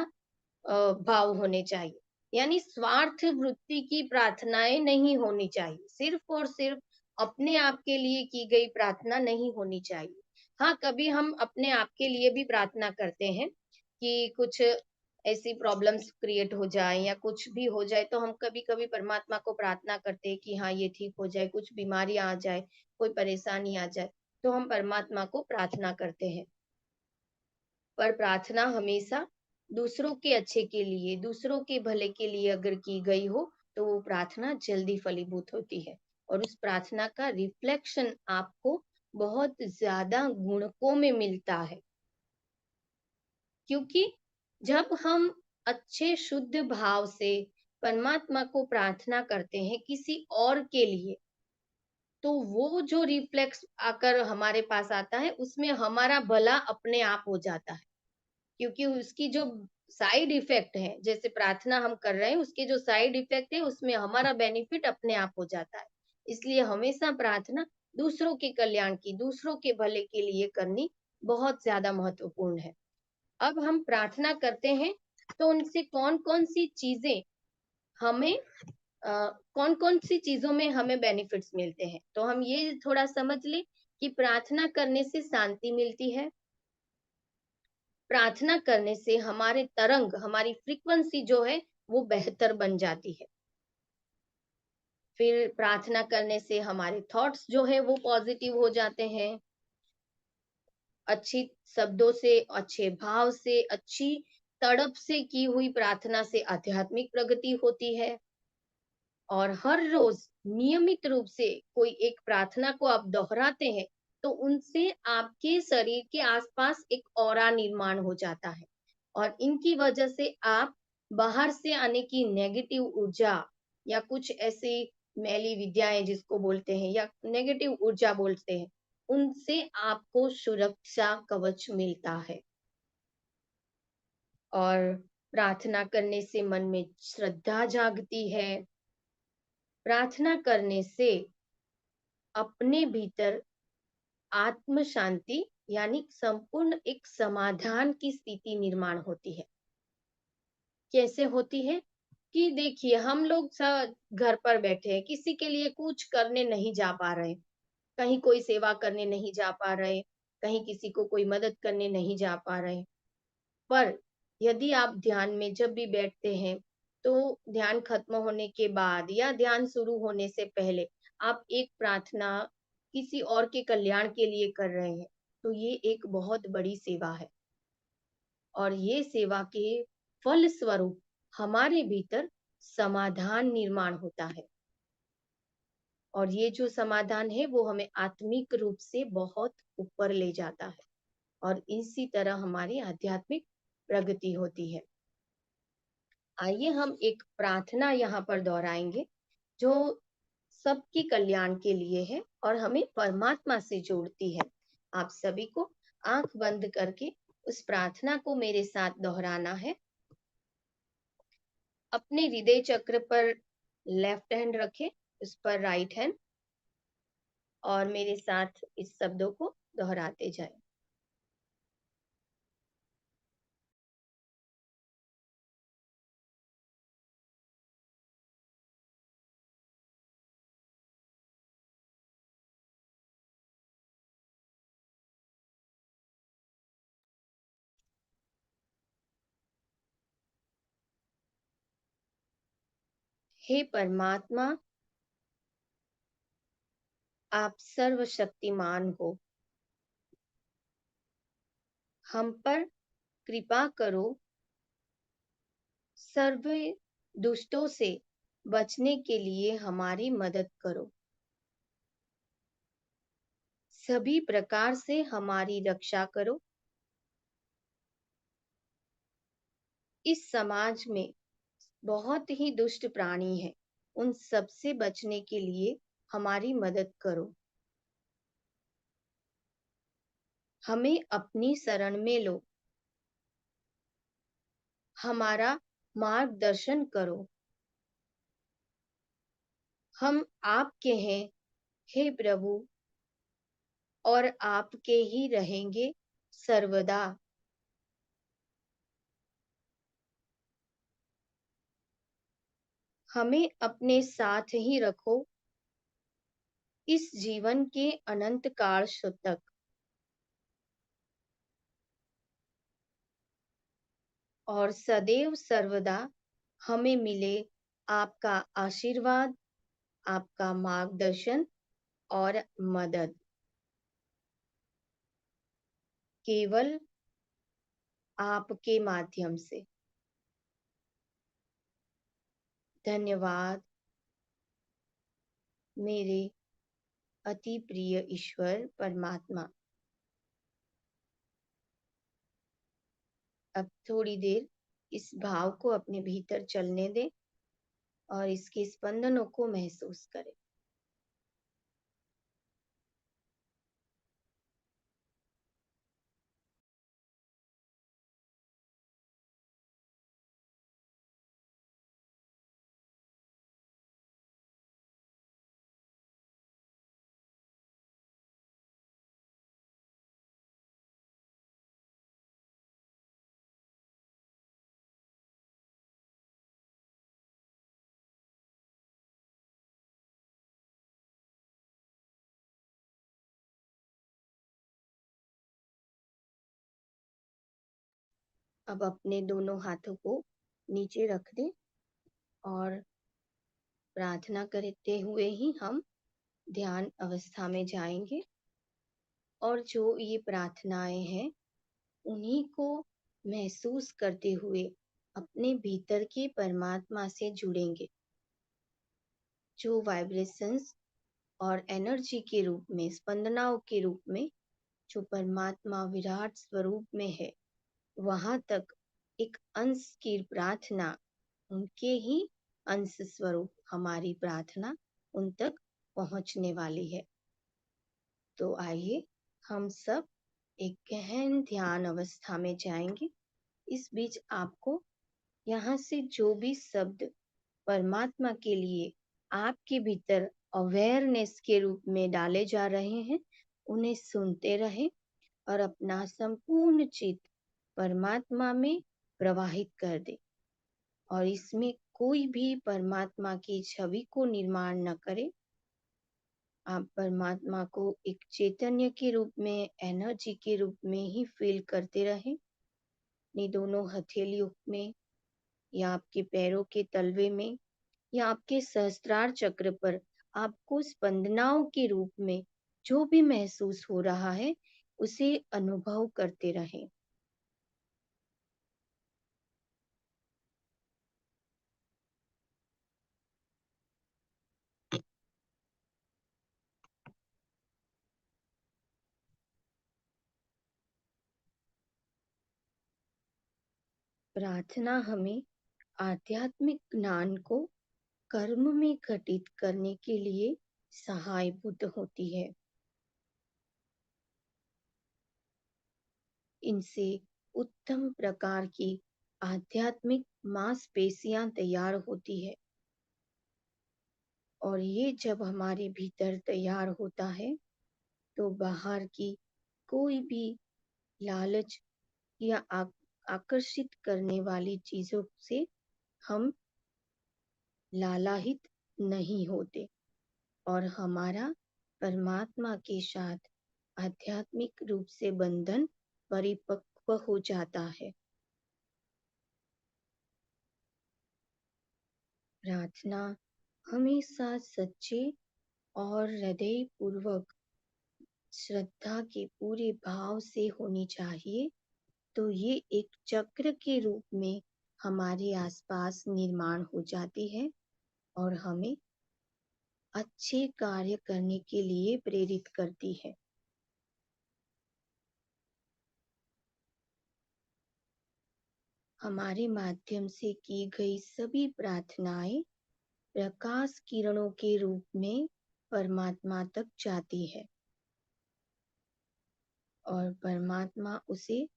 भाव होने चाहिए। यानी स्वार्थ वृत्ति की प्रार्थनाएं नहीं होनी चाहिए, सिर्फ और सिर्फ अपने आप के लिए की गई प्रार्थना नहीं होनी चाहिए। हाँ, कभी हम अपने आप के लिए भी प्रार्थना करते हैं कि कुछ ऐसी प्रॉब्लम्स क्रिएट हो जाए या कुछ भी हो जाए तो हम कभी कभी परमात्मा को प्रार्थना करते हैं कि हाँ ये ठीक हो जाए, कुछ बीमारियां आ जाए, कोई परेशानी आ जाए, तो हम परमात्मा को प्रार्थना करते हैं। पर प्रार्थना हमेशा दूसरों के अच्छे के लिए, दूसरों के भले के लिए अगर की गई हो, तो वो प्रार्थना जल्दी फलीभूत होती है और उस प्रार्थना का रिफ्लेक्शन आपको बहुत ज़्यादा गुणकों में मिलता है। क्योंकि जब हम अच्छे शुद्ध भाव से परमात्मा को प्रार्थना करते हैं किसी और के लिए, तो वो जो रिफ्लेक्स आकर हमारे पास आता है, उसमें हमारा भला अपने आप हो जाता है। क्योंकि उसकी जो साइड इफेक्ट है, जैसे प्रार्थना हम कर रहे हैं उसके जो साइड इफेक्ट है उसमें हमारा बेनिफिट अपने आप हो जाता है। इसलिए हमेशा प्रार्थना दूसरों के कल्याण की, दूसरों के भले के लिए करनी बहुत ज्यादा महत्वपूर्ण है। अब हम प्रार्थना करते हैं तो उनसे कौन कौन सी चीजें हमें कौन कौन सी चीजों में हमें बेनिफिट्स मिलते हैं, तो हम ये थोड़ा समझ लें कि प्रार्थना करने से शांति मिलती है। प्रार्थना करने से हमारे तरंग, हमारी फ्रीक्वेंसी जो है वो बेहतर बन जाती है। फिर प्रार्थना करने से हमारे थॉट्स जो है वो पॉजिटिव हो जाते हैं। अच्छी शब्दों से, अच्छे भाव से, अच्छी तड़प से की हुई प्रार्थना से आध्यात्मिक प्रगति होती है। और हर रोज नियमित रूप से कोई एक प्रार्थना को आप दोहराते हैं तो उनसे आपके शरीर के आसपास एक ऑरा निर्माण हो जाता है और इनकी वजह से आप बाहर से आने की नेगेटिव ऊर्जा या कुछ ऐसी मैली विद्याएं जिसको बोलते हैं या नेगेटिव ऊर्जा बोलते हैं, उनसे आपको सुरक्षा कवच मिलता है। और प्रार्थना करने से मन में श्रद्धा जागती है। प्रार्थना करने से अपने भीतर आत्म शांति यानी संपूर्ण एक समाधान की स्थिति निर्माण होती है। कैसे होती है कि देखिए हम लोग सब घर पर बैठे हैं, किसी के लिए कुछ करने नहीं जा पा रहे, कहीं कोई सेवा करने नहीं जा पा रहे, कहीं किसी को कोई मदद करने नहीं जा पा रहे। पर यदि आप ध्यान में जब भी बैठते हैं तो ध्यान खत्म होने के बाद या ध्यान शुरू होने से पहले आप एक प्रार्थना किसी और के कल्याण के लिए कर रहे हैं, तो ये एक बहुत बड़ी सेवा है और ये सेवा के फल स्वरूप हमारे भीतर समाधान निर्माण होता है और ये जो समाधान है वो हमें आत्मिक रूप से बहुत ऊपर ले जाता है और इसी तरह हमारी आध्यात्मिक प्रगति होती है। आइए हम एक प्रार्थना यहाँ पर दोहराएंगे जो सबके कल्याण के लिए है और हमें परमात्मा से जोड़ती है। आप सभी को आंख बंद करके उस प्रार्थना को मेरे साथ दोहराना है। अपने हृदय चक्र पर लेफ्ट हैंड रखें, उस पर राइट हैंड, और मेरे साथ इस शब्दों को दोहराते जाएं। हे परमात्मा, आप सर्वशक्तिमान हो। हम पर कृपा करो। सर्व दुष्टों से बचने के लिए हमारी मदद करो। सभी प्रकार से हमारी रक्षा करो। इस समाज में बहुत ही दुष्ट प्राणी हैं, उन सब से बचने के लिए हमारी मदद करो। हमें अपनी शरण में लो। हमारा मार्गदर्शन करो। हम आपके हैं, हे प्रभु, और आपके ही रहेंगे सर्वदा। हमें अपने साथ ही रखो इस जीवन के अनंत काल तक, और सदैव सर्वदा हमें मिले आपका आशीर्वाद, आपका मार्गदर्शन और मदद। केवल आपके माध्यम से। धन्यवाद मेरे अति प्रिय ईश्वर परमात्मा। अब थोड़ी देर इस भाव को अपने भीतर चलने दें और इसके स्पंदनों को महसूस करें। अब अपने दोनों हाथों को नीचे रख दें और प्रार्थना करते हुए ही हम ध्यान अवस्था में जाएंगे। और जो ये प्रार्थनाएं हैं उन्हीं को महसूस करते हुए अपने भीतर के परमात्मा से जुड़ेंगे, जो वाइब्रेशंस और एनर्जी के रूप में, स्पंदनाओं के रूप में, जो परमात्मा विराट स्वरूप में है, वहां तक एक अंश की प्रार्थना, उनके ही अंश स्वरूप हमारी प्रार्थना उन तक पहुंचने वाली है। तो आइए हम सब एक गहन ध्यान अवस्था में जाएंगे। इस बीच आपको यहाँ से जो भी शब्द परमात्मा के लिए आपके भीतर अवेयरनेस के रूप में डाले जा रहे हैं, उन्हें सुनते रहें और अपना संपूर्ण चित्त परमात्मा में प्रवाहित कर दे, और इसमें कोई भी परमात्मा की छवि को निर्माण न करे। आप परमात्मा को एक चैतन्य के रूप में, एनर्जी के रूप में ही फील करते रहें। अपनी दोनों हथेलियों में, या आपके पैरों के तलवे में, या आपके सहस्त्रार चक्र पर आपको स्पंदनाओं के रूप में जो भी महसूस हो रहा है उसे अनुभव करते रहें। प्रार्थना हमें आध्यात्मिक ज्ञान को कर्म में घटित करने के लिए सहायभूत होती है। इनसे उत्तम प्रकार की आध्यात्मिक मांसपेशियां तैयार होती है। और ये जब हमारे भीतर तैयार होता है तो बाहर की कोई भी लालच या आकर्षित करने वाली चीजों से हम लालाहित नहीं होते और हमारा परमात्मा के साथ आध्यात्मिक रूप से बंधन परिपक्व हो जाता है। प्रार्थना हमेशा सच्चे और हृदय पूर्वक श्रद्धा के पूरे भाव से होनी चाहिए। तो ये एक चक्र के रूप में हमारे आसपास निर्माण हो जाती है और हमें अच्छे कार्य करने के लिए प्रेरित करती है। हमारे माध्यम से की गई सभी प्रार्थनाएं प्रकाश किरणों के रूप में परमात्मा तक जाती है और परमात्मा उसे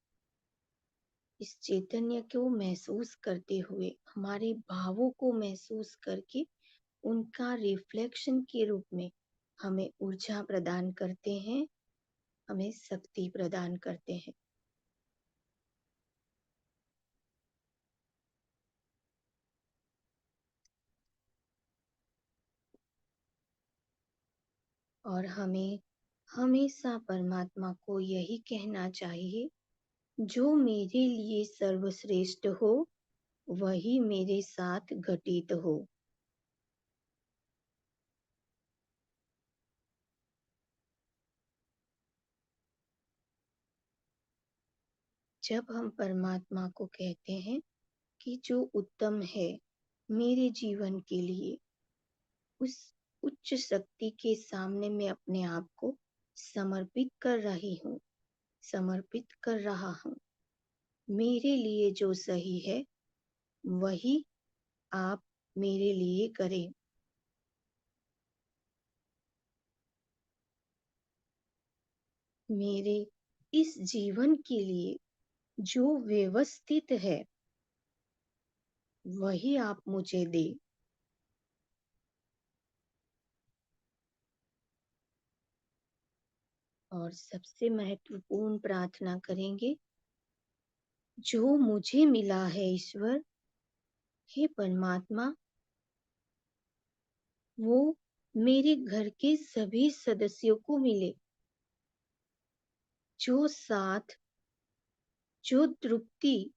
इस चैतन्य को महसूस करते हुए हमारे भावों को महसूस करके उनका रिफ्लेक्शन के रूप में हमें ऊर्जा प्रदान करते हैं, हमें शक्ति प्रदान करते हैं। और हमें हमेशा परमात्मा को यही कहना चाहिए, जो मेरे लिए सर्वश्रेष्ठ हो वही मेरे साथ घटित हो। जब हम परमात्मा को कहते हैं कि जो उत्तम है मेरे जीवन के लिए, उस उच्च शक्ति के सामने मैं अपने आप को समर्पित कर रही हूँ, समर्पित कर रहा हूँ। मेरे लिए जो सही है वही आप मेरे लिए करें। मेरे इस जीवन के लिए जो व्यवस्थित है वही आप मुझे दे। और सबसे महत्वपूर्ण प्रार्थना करेंगे, जो मुझे मिला है ईश्वर, हे परमात्मा, वो मेरे घर के सभी सदस्यों को मिले। जो साथ, जो तृप्ति,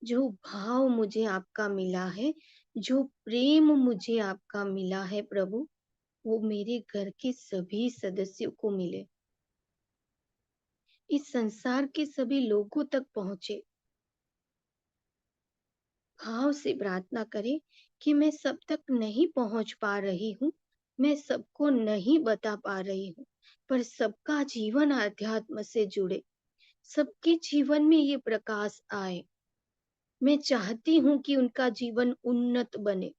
जो भाव मुझे आपका मिला है, जो प्रेम मुझे आपका मिला है प्रभु, वो मेरे घर के सभी सदस्यों को मिले, इस संसार के सभी लोगों तक पहुंचे। भाव से प्रार्थना करें कि मैं सब तक नहीं पहुंच पा रही हूँ, मैं सबको नहीं बता पा रही हूँ, पर सबका जीवन आध्यात्म से जुड़े, सबके जीवन में ये प्रकाश आए। मैं चाहती हूँ कि उनका जीवन उन्नत बने।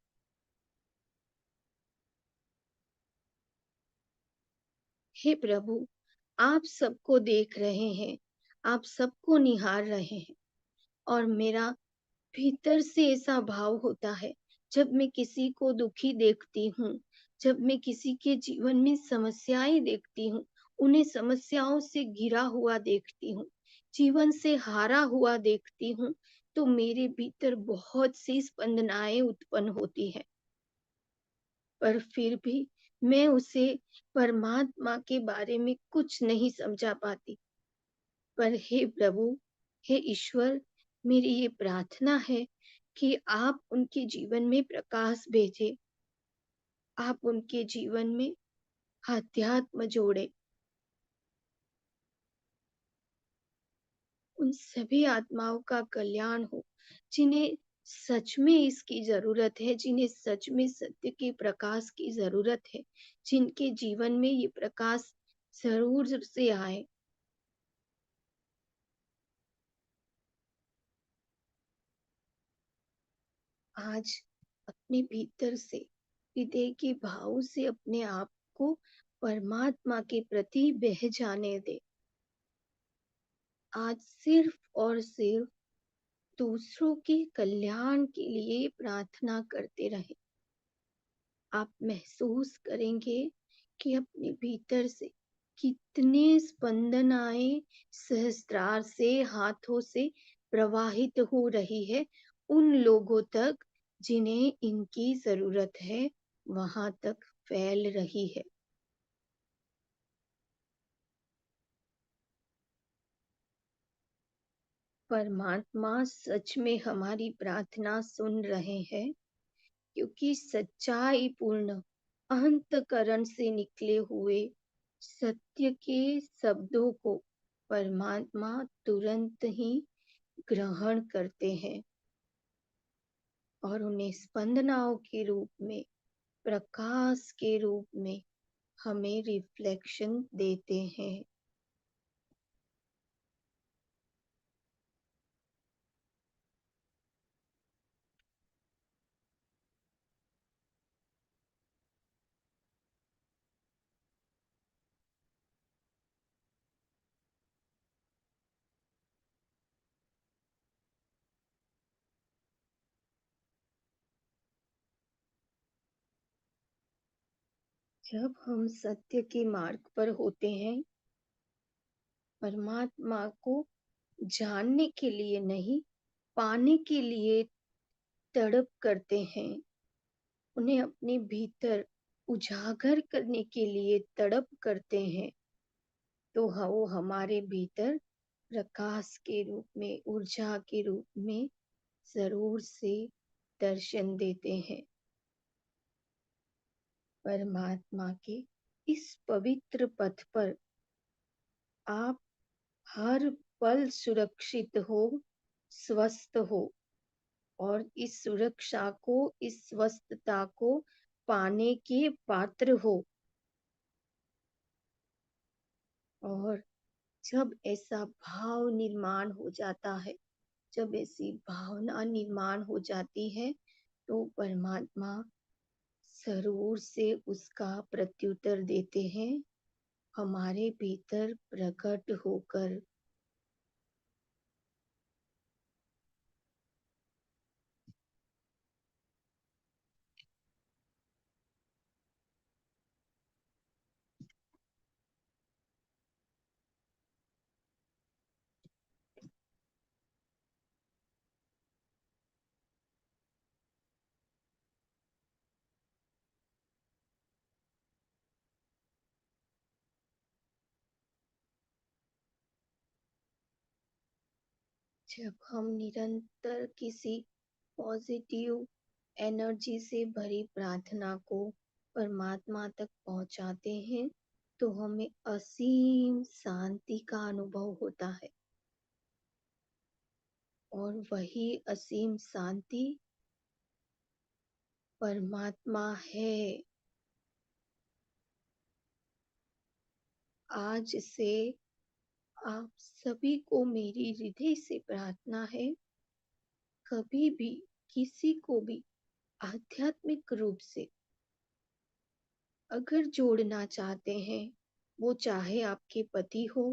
हे प्रभु, आप सबको देख रहे हैं, आप सबको निहार रहे हैं और मेरा भीतर से ऐसा भाव होता है, जब मैं किसी को दुखी देखती हूँ, जब मैं किसी के जीवन में समस्याएं देखती हूँ, उन्हें समस्याओं से घिरा हुआ देखती हूँ, जीवन से हारा हुआ देखती हूँ, तो मेरे भीतर बहुत सी स्पंदनाएं उत्पन्न होती है। पर फिर भी मैं उसे परमात्मा के बारे में कुछ नहीं समझा पाती। पर हे प्रभु, हे ईश्वर, मेरी ये प्रार्थना है कि आप उनके जीवन में प्रकाश भेजें, आप उनके जीवन में अध्यात्म जोड़े। उन सभी आत्माओं का कल्याण हो जिन्हें सच में इसकी जरूरत है, जिन्हें सच में सत्य के प्रकाश की जरूरत है, जिनके जीवन में ये प्रकाश जरूर से आए। आज अपने भीतर से हृदय के भाव से अपने आप को परमात्मा के प्रति बह जाने दे। आज सिर्फ और सिर्फ दूसरों के कल्याण के लिए प्रार्थना करते रहें। आप महसूस करेंगे कि अपने भीतर से कितने स्पंदन आए, सहस्त्रार से, हाथों से प्रवाहित हो रही है उन लोगों तक जिन्हें इनकी जरूरत है, वहां तक फैल रही है। परमात्मा सच में हमारी प्रार्थना सुन रहे हैं, क्योंकि सच्चाई पूर्ण अंतकरण से निकले हुए सत्य के शब्दों को परमात्मा तुरंत ही ग्रहण करते हैं और उन्हें स्पंदनाओं के रूप में, प्रकाश के रूप में हमें रिफ्लेक्शन देते हैं। जब हम सत्य के मार्ग पर होते हैं, परमात्मा को जानने के लिए नहीं, पाने के लिए तड़प करते हैं, उन्हें अपने भीतर उजागर करने के लिए तड़प करते हैं, तो वो हमारे भीतर प्रकाश के रूप में, ऊर्जा के रूप में जरूर से दर्शन देते हैं। परमात्मा के इस पवित्र पथ पर आप हर पल सुरक्षित हो, स्वस्थ हो और इस सुरक्षा को, इस स्वस्थता को पाने के पात्र हो। और जब ऐसा भाव निर्माण हो जाता है, जब ऐसी भावना निर्माण हो जाती है, तो परमात्मा जरूर से उसका प्रत्युत्तर देते हैं, हमारे भीतर प्रकट होकर। जब हम निरंतर किसी पॉजिटिव एनर्जी से भरी प्रार्थना को परमात्मा तक पहुंचाते हैं, तो हमें असीम शांति का अनुभव होता है। और वही असीम शांति परमात्मा है। आज से आप सभी को मेरी हृदय से प्रार्थना है, कभी भी किसी को भी आध्यात्मिक रूप से अगर जोड़ना चाहते हैं, वो चाहे आपके पति हो,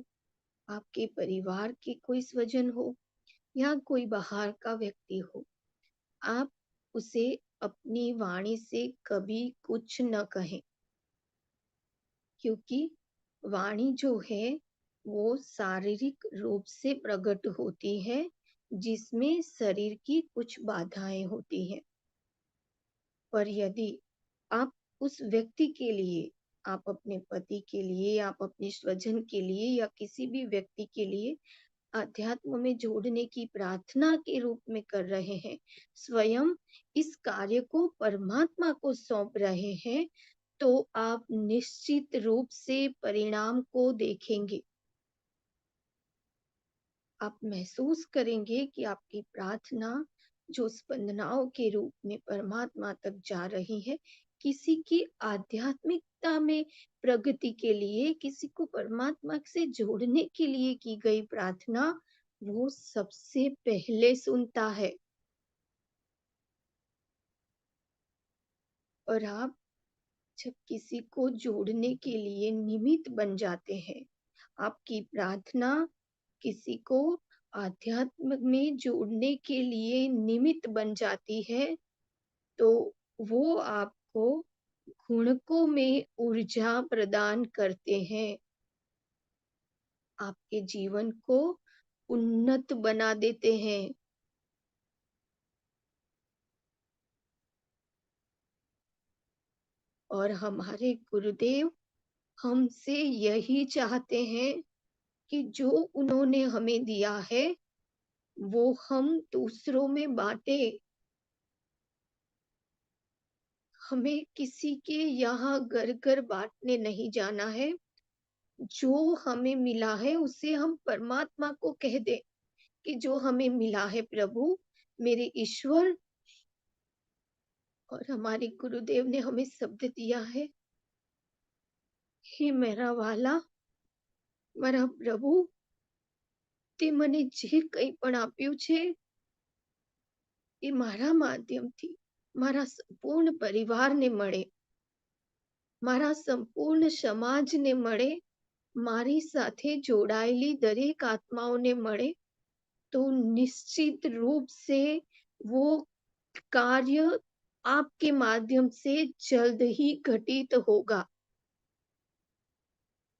आपके परिवार के कोई स्वजन हो या कोई बाहर का व्यक्ति हो, आप उसे अपनी वाणी से कभी कुछ न कहें, क्योंकि वाणी जो है वो शारीरिक रूप से प्रकट होती है, जिसमें शरीर की कुछ बाधाएं होती हैं। पर यदि आप उस व्यक्ति के लिए, आप अपने पति के लिए, आप अपने स्वजन के लिए या किसी भी व्यक्ति के लिए अध्यात्म में जोड़ने की प्रार्थना के रूप में कर रहे हैं, स्वयं इस कार्य को परमात्मा को सौंप रहे हैं, तो आप निश्चित रूप से परिणाम को देखेंगे। आप महसूस करेंगे कि आपकी प्रार्थना जो स्पंदनाओं के रूप में परमात्मा तक जा रही है, किसी की आध्यात्मिकता में प्रगति के लिए, किसी को परमात्मा से जोड़ने के लिए की गई प्रार्थना वो सबसे पहले सुनता है। और आप जब किसी को जोड़ने के लिए निमित्त बन जाते हैं, आपकी प्रार्थना किसी को आध्यात्म में जोड़ने के लिए निमित्त बन जाती है, तो वो आपको गुणकों में ऊर्जा प्रदान करते हैं, आपके जीवन को उन्नत बना देते हैं। और हमारे गुरुदेव हमसे यही चाहते हैं कि जो उन्होंने हमें दिया है, वो हम दूसरों में बाँटे। हमें किसी के यहाँ घर-घर बाँटने नहीं जाना है। जो हमें मिला है उसे हम परमात्मा को कह दें कि जो हमें मिला है प्रभु, मेरे ईश्वर और हमारे गुरुदेव ने हमें शब्द दिया है, हे मेरा वाला, મારા પ્રભુ, તે મને જે કંઈ પણ આપ્યું છે, એ મારા માધ્યમથી મારા સંપૂર્ણ પરિવારને મળે, મારા સંપૂર્ણ સમાજને મળે, મારી સાથે જોડાયેલી દરેક આત્માઓને મળે, तो निश्चित रूप से वो कार्य आपके माध्यम से जल्द ही घटित होगा,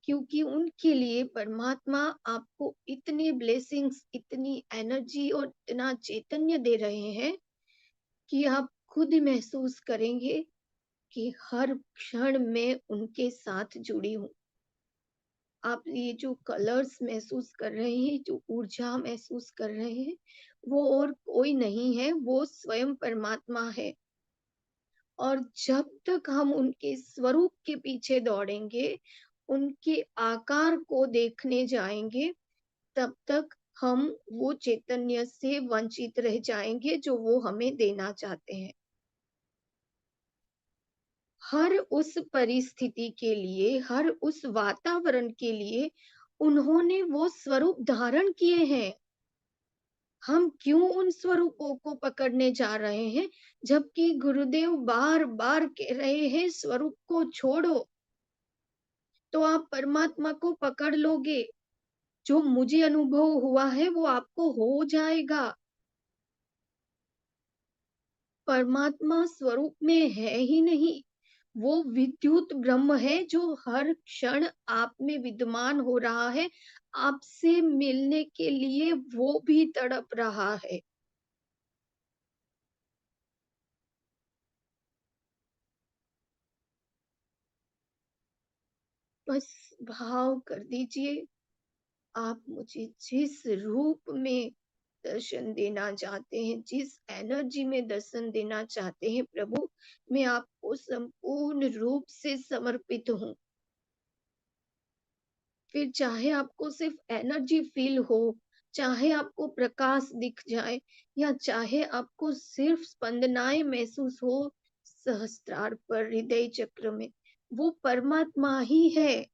क्योंकि उनके लिए परमात्मा आपको इतने ब्लेसिंग्स, इतनी एनर्जी और इतना चैतन्य दे रहे हैं कि आप खुद महसूस करेंगे कि हर क्षण मैं उनके साथ जुड़ी हूँ। आप ये जो कलर्स महसूस कर रहे हैं, जो ऊर्जा महसूस कर रहे हैं, वो और कोई नहीं है, वो स्वयं परमात्मा है। और जब तक हम उनके स्वरूप के पीछे दौड़ेंगे, उनके आकार को देखने जाएँगे, तब तक हम वो चैतन्य से वंचित रह जाएँगे जो वो हमें देना चाहते हैं। हर उस परिस्थिति के लिए, हर उस वातावरण के लिए उन्होंने वो स्वरूप धारण किए हैं। हम क्यों उन स्वरूपों को पकड़ने जा रहे हैं, जबकि गुरुदेव बार-बार कह रहे हैं स्वरूप को छोड़ो, तो आप परमात्मा को पकड़ लोगे। जो मुझे अनुभव हुआ है वो आपको हो जाएगा। परमात्मा स्वरूप में है ही नहीं, वो विद्युत ब्रह्म है जो हर क्षण आप में विद्यमान हो रहा है। आपसे मिलने के लिए वो भी तड़प रहा है। बस भाव कर दीजिए, आप मुझे जिस रूप में दर्शन देना चाहते हैं, जिस एनर्जी में दर्शन देना चाहते हैं प्रभु, मैं आपको संपूर्ण रूप से समर्पित हूँ। फिर चाहे आपको सिर्फ एनर्जी फील हो, चाहे आपको प्रकाश दिख जाए या चाहे आपको सिर्फ स्पंदनाएँ महसूस हो सहस्त्रार पर, हृदय चक्र में, वो परमात्मा ही है।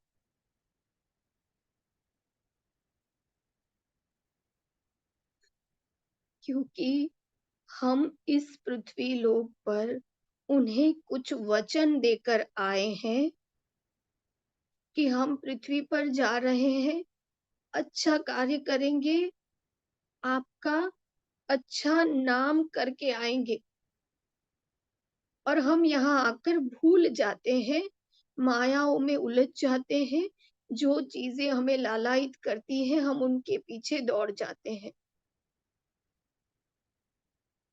क्योंकि हम इस पृथ्वी लोक पर उन्हें कुछ वचन देकर आए हैं कि हम पृथ्वी पर जा रहे हैं, अच्छा कार्य करेंगे, आपका अच्छा नाम करके आएँगे। और हम यहाँ आकर भूल जाते हैं, मायाओं में उलझ जाते हैं, जो चीज़ें हमें लालायित करती हैं, हम उनके पीछे दौड़ जाते हैं।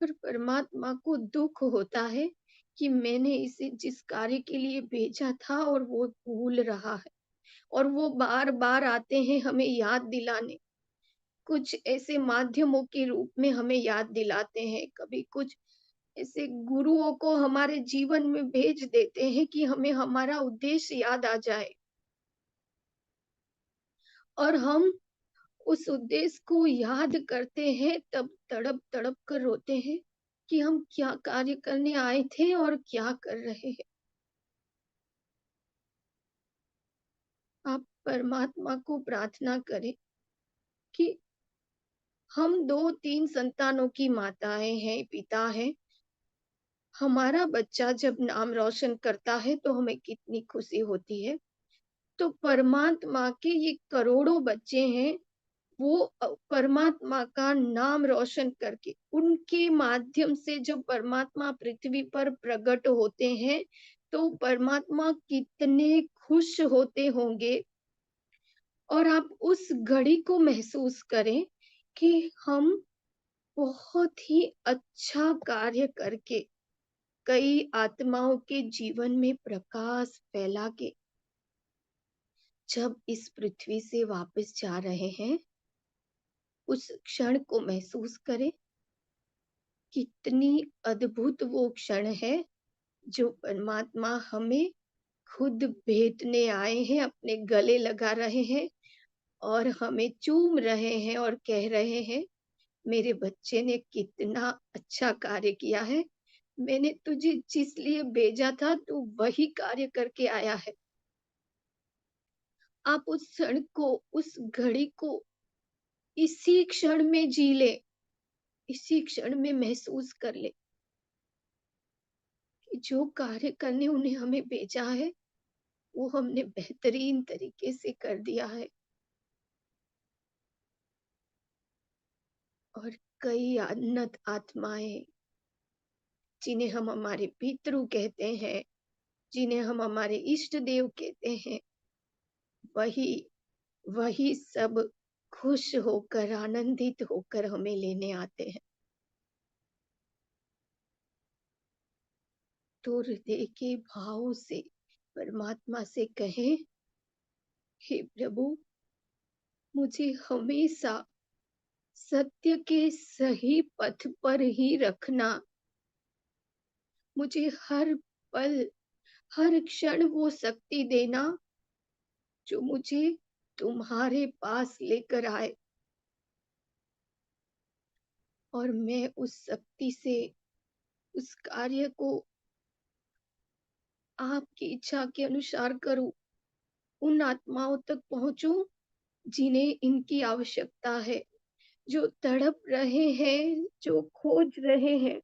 पर परमात्मा को दुःख होता है कि मैंने इसे जिस कार्य के लिए भेजा था और वो भूल रहा है और वो बार-बार आते हैं हमें याद दिलाने। कुछ ऐसे माध्यमों के रूप में हमें याद दिलाते हैं, कभी कुछ ऐसे गुरुओं को हमारे जीवन में भेज देते हैं कि हमें हमारा उद्देश्य याद आ जाए और हम उस उद्देश्य को याद करते हैं, तब तड़प-तड़प कर रोते हैं कि हम क्या कार्य करने आए थे और क्या कर रहे हैं। आप परमात्मा को प्रार्थना करें कि हम 2-3 संतानों की माताएँ हैं, पिता हैं। हमारा बच्चा जब नाम रोशन करता है तो हमें कितनी खुशी होती है। तो परमात्मा के ये करोड़ों बच्चे हैं वो परमात्मा का नाम रोशन करके, उनके माध्यम से जब परमात्मा पृथ्वी पर प्रकट होते हैं, तो परमात्मा कितने खुश होते होंगे। और आप उस घड़ी को महसूस करें कि हम बहुत ही अच्छा कार्य करके कई आत्माओं के जीवन में प्रकाश फैला के जब इस पृथ्वी से वापस जा रहे हैं, उस क्षण को महसूस करें। कितनी अद्भुत वो क्षण है जो परमात्मा हमें खुद भेंटने आए हैं, अपने गले लगा रहे हैं और हमें चूम रहे हैं और कह रहे हैं, मेरे बच्चे ने कितना अच्छा कार्य किया है। मैंने तुझे जिस लिए भेजा था, तू वही कार्य करके आया है। आप उस क्षण को, उस घड़ी को इसी क्षण में जी ले, इसी क्षण में महसूस कर ले कि जो कार्य करने उन्हें हमें भेजा है, वो हमने बेहतरीन तरीके से कर दिया है। और कई अनंत आत्माएं, जिन्हें हम हमारे पितरु कहते हैं, जिन्हें हम हमारे इष्ट देव कहते हैं, वही वही सब खुश होकर, आनंदित होकर हमें लेने आते हैं। तो हृदय के भाव से परमात्मा से कहें, हे प्रभु, मुझे हमेशा सत्य के सही पथ पर ही रखना। मुझे हर पल, हर क्षण वो शक्ति देना जो मुझे तुम्हारे पास लेकर आए, और मैं उस शक्ति से उस कार्य को आपकी इच्छा के अनुसार करूं, उन आत्माओं तक पहुंचूं जिन्हें इनकी आवश्यकता है, जो तड़प रहे हैं, जो खोज रहे हैं।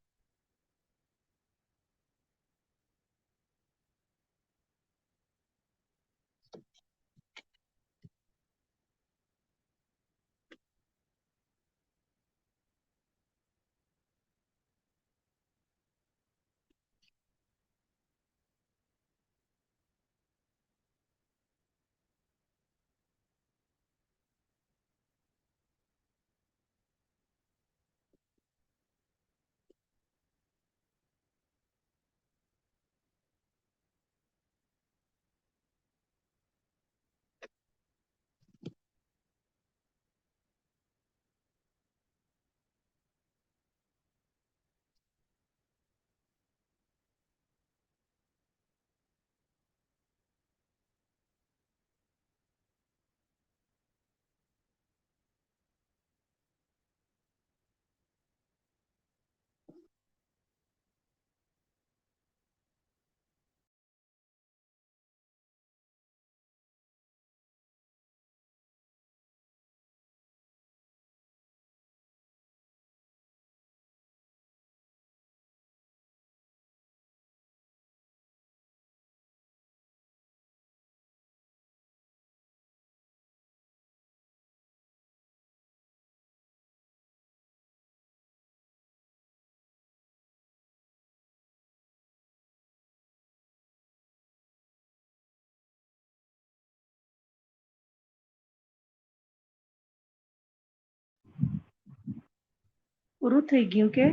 પૂરું થઈ ગયું કે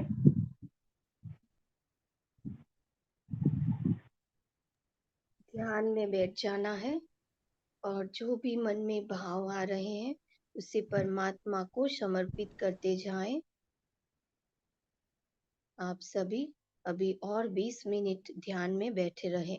ध्यान में बैठ जाना है और जो भी मन में भाव आ रहे हैं, उसे परमात्मा को समर्पित करते जाएं। आप सभी अभी और 20 मिनट ध्यान में बैठे रहें।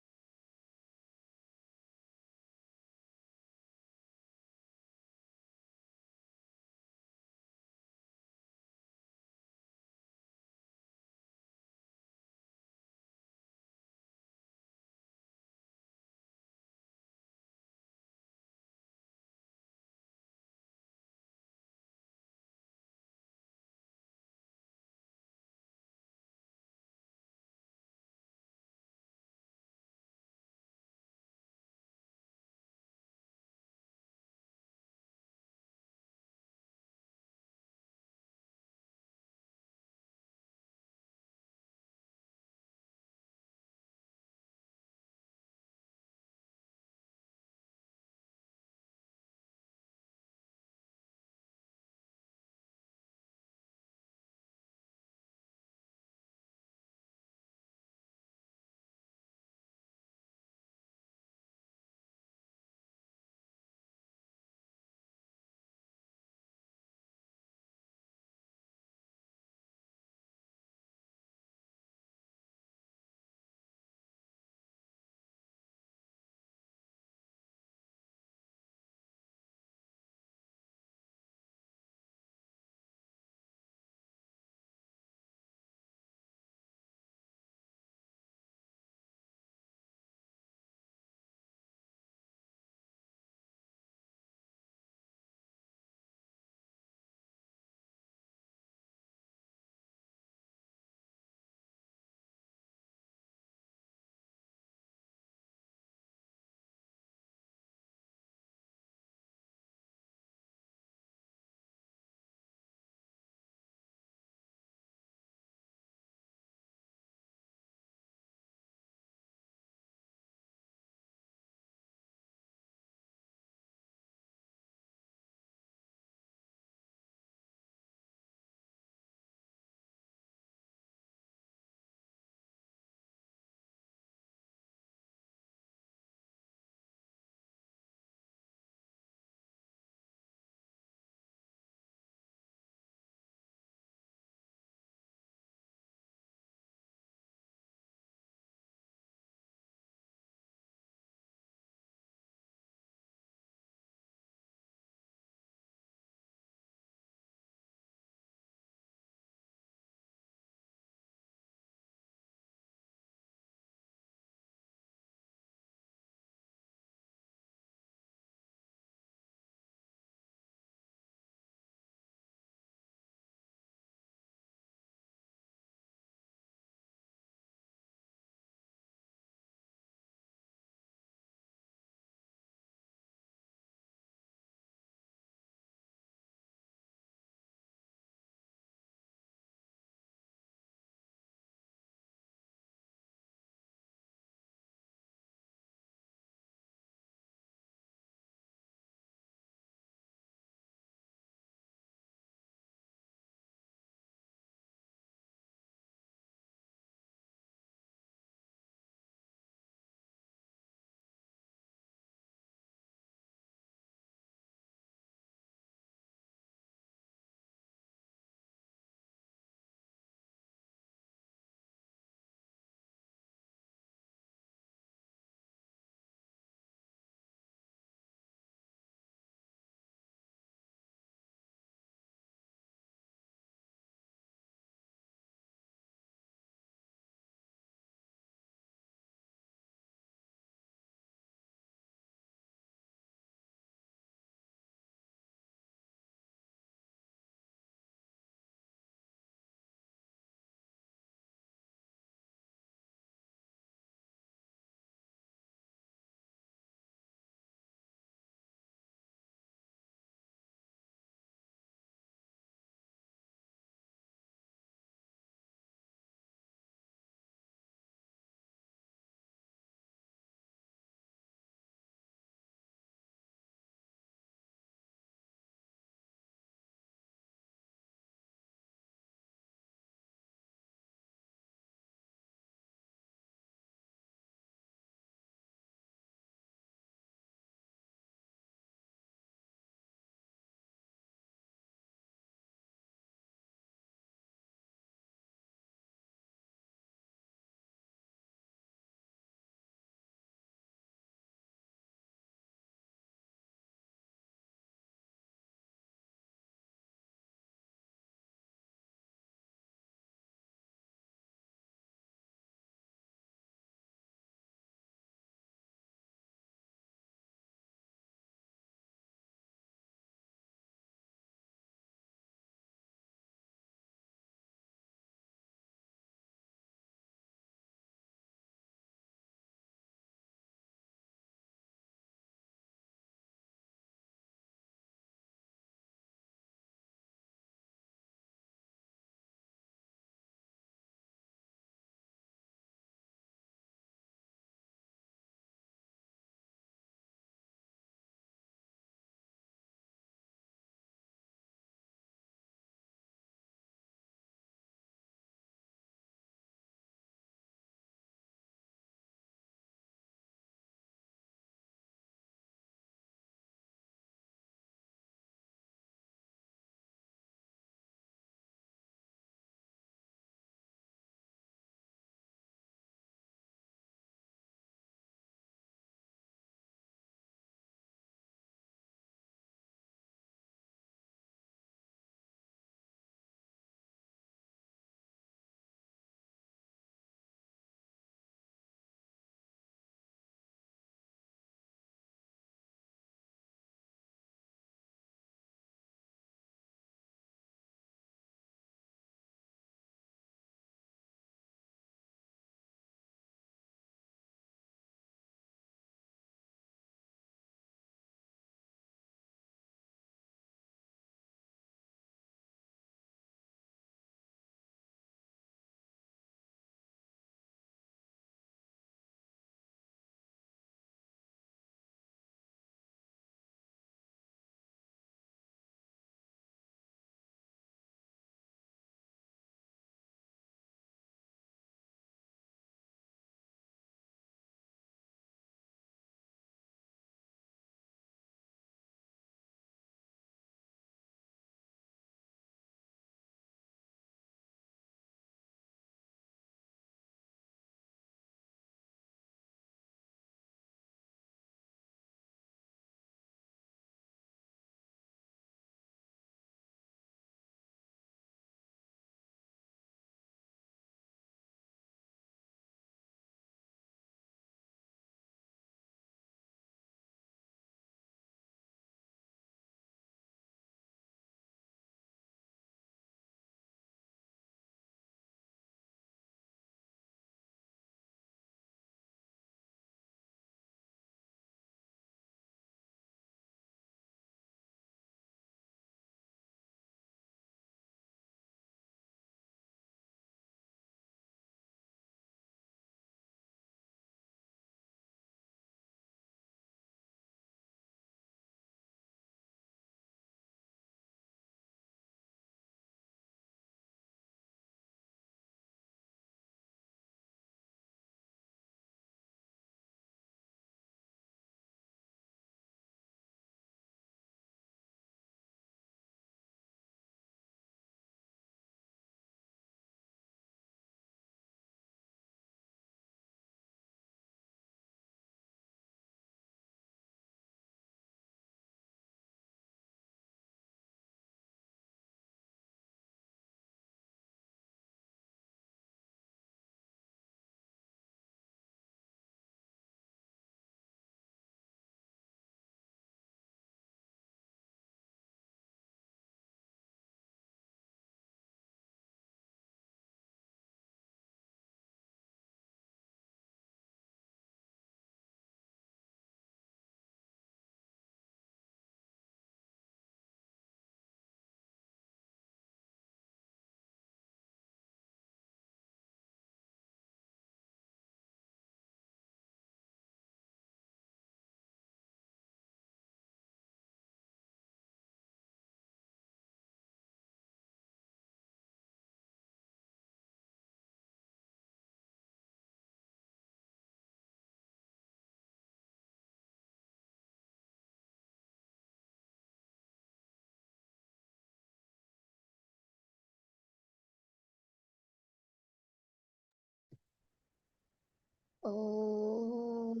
ओम।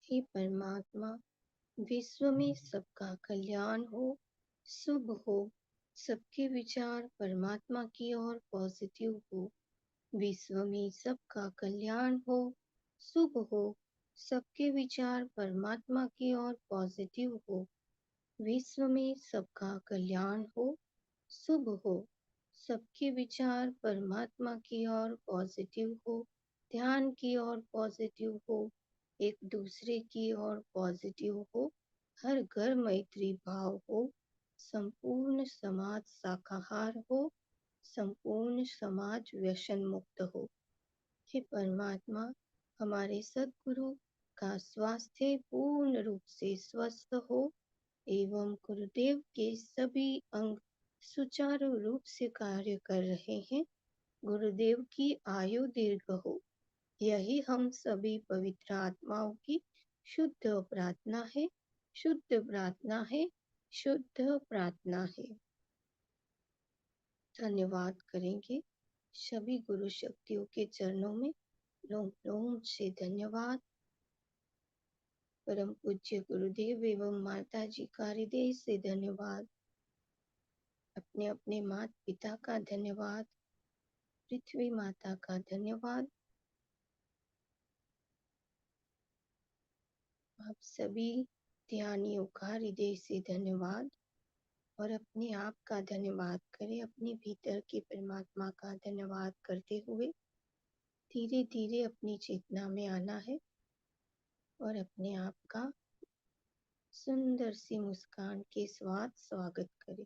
हे परमात्मा, विश्व में सबका कल्याण हो, शुभ हो, सबके विचार परमात्मा की ओर पॉजिटिव हो। विश्व में सबका कल्याण हो, शुभ हो, सबके विचार परमात्मा की ओर पॉजिटिव हो। विश्व में सबका कल्याण हो, शुभ हो, सबके विचार परमात्मा की ओर पॉजिटिव हो, ध्यान की ओर पॉजिटिव हो, एक दूसरे की ओर पॉजिटिव हो, हर घर मैत्री भाव हो, संपूर्ण समाज शाकाहार हो, संपूर्ण समाज व्यसन मुक्त हो। हे परमात्मा, हमारे सद्गुरु का स्वास्थ्य पूर्ण रूप से स्वस्थ हो एवं गुरुदेव के सभी अंग सुचारू रूप से कार्य कर रहे हैं। गुरुदेव की आयु दीर्घ हो, यही हम सभी पवित्र आत्माओं की शुद्ध प्रार्थना है, शुद्ध प्रार्थना है, शुद्ध प्रार्थना है। धन्यवाद करेंगे सभी गुरु शक्तियों के चरणों में लोम लोम से धन्यवाद। परम पूज्य गुरुदेव एवं माता जी का हृदय से धन्यवाद। अपने अपने माता पिता का धन्यवाद, पृथ्वी माता का धन्यवाद। आप सभी ध्यानियों का हृदय से धन्यवाद और अपने आप का धन्यवाद करें। अपने भीतर के परमात्मा का धन्यवाद करते हुए धीरे धीरे अपनी चेतना में आना है और अपने आप का सुंदर सी मुस्कान के साथ स्वागत करें।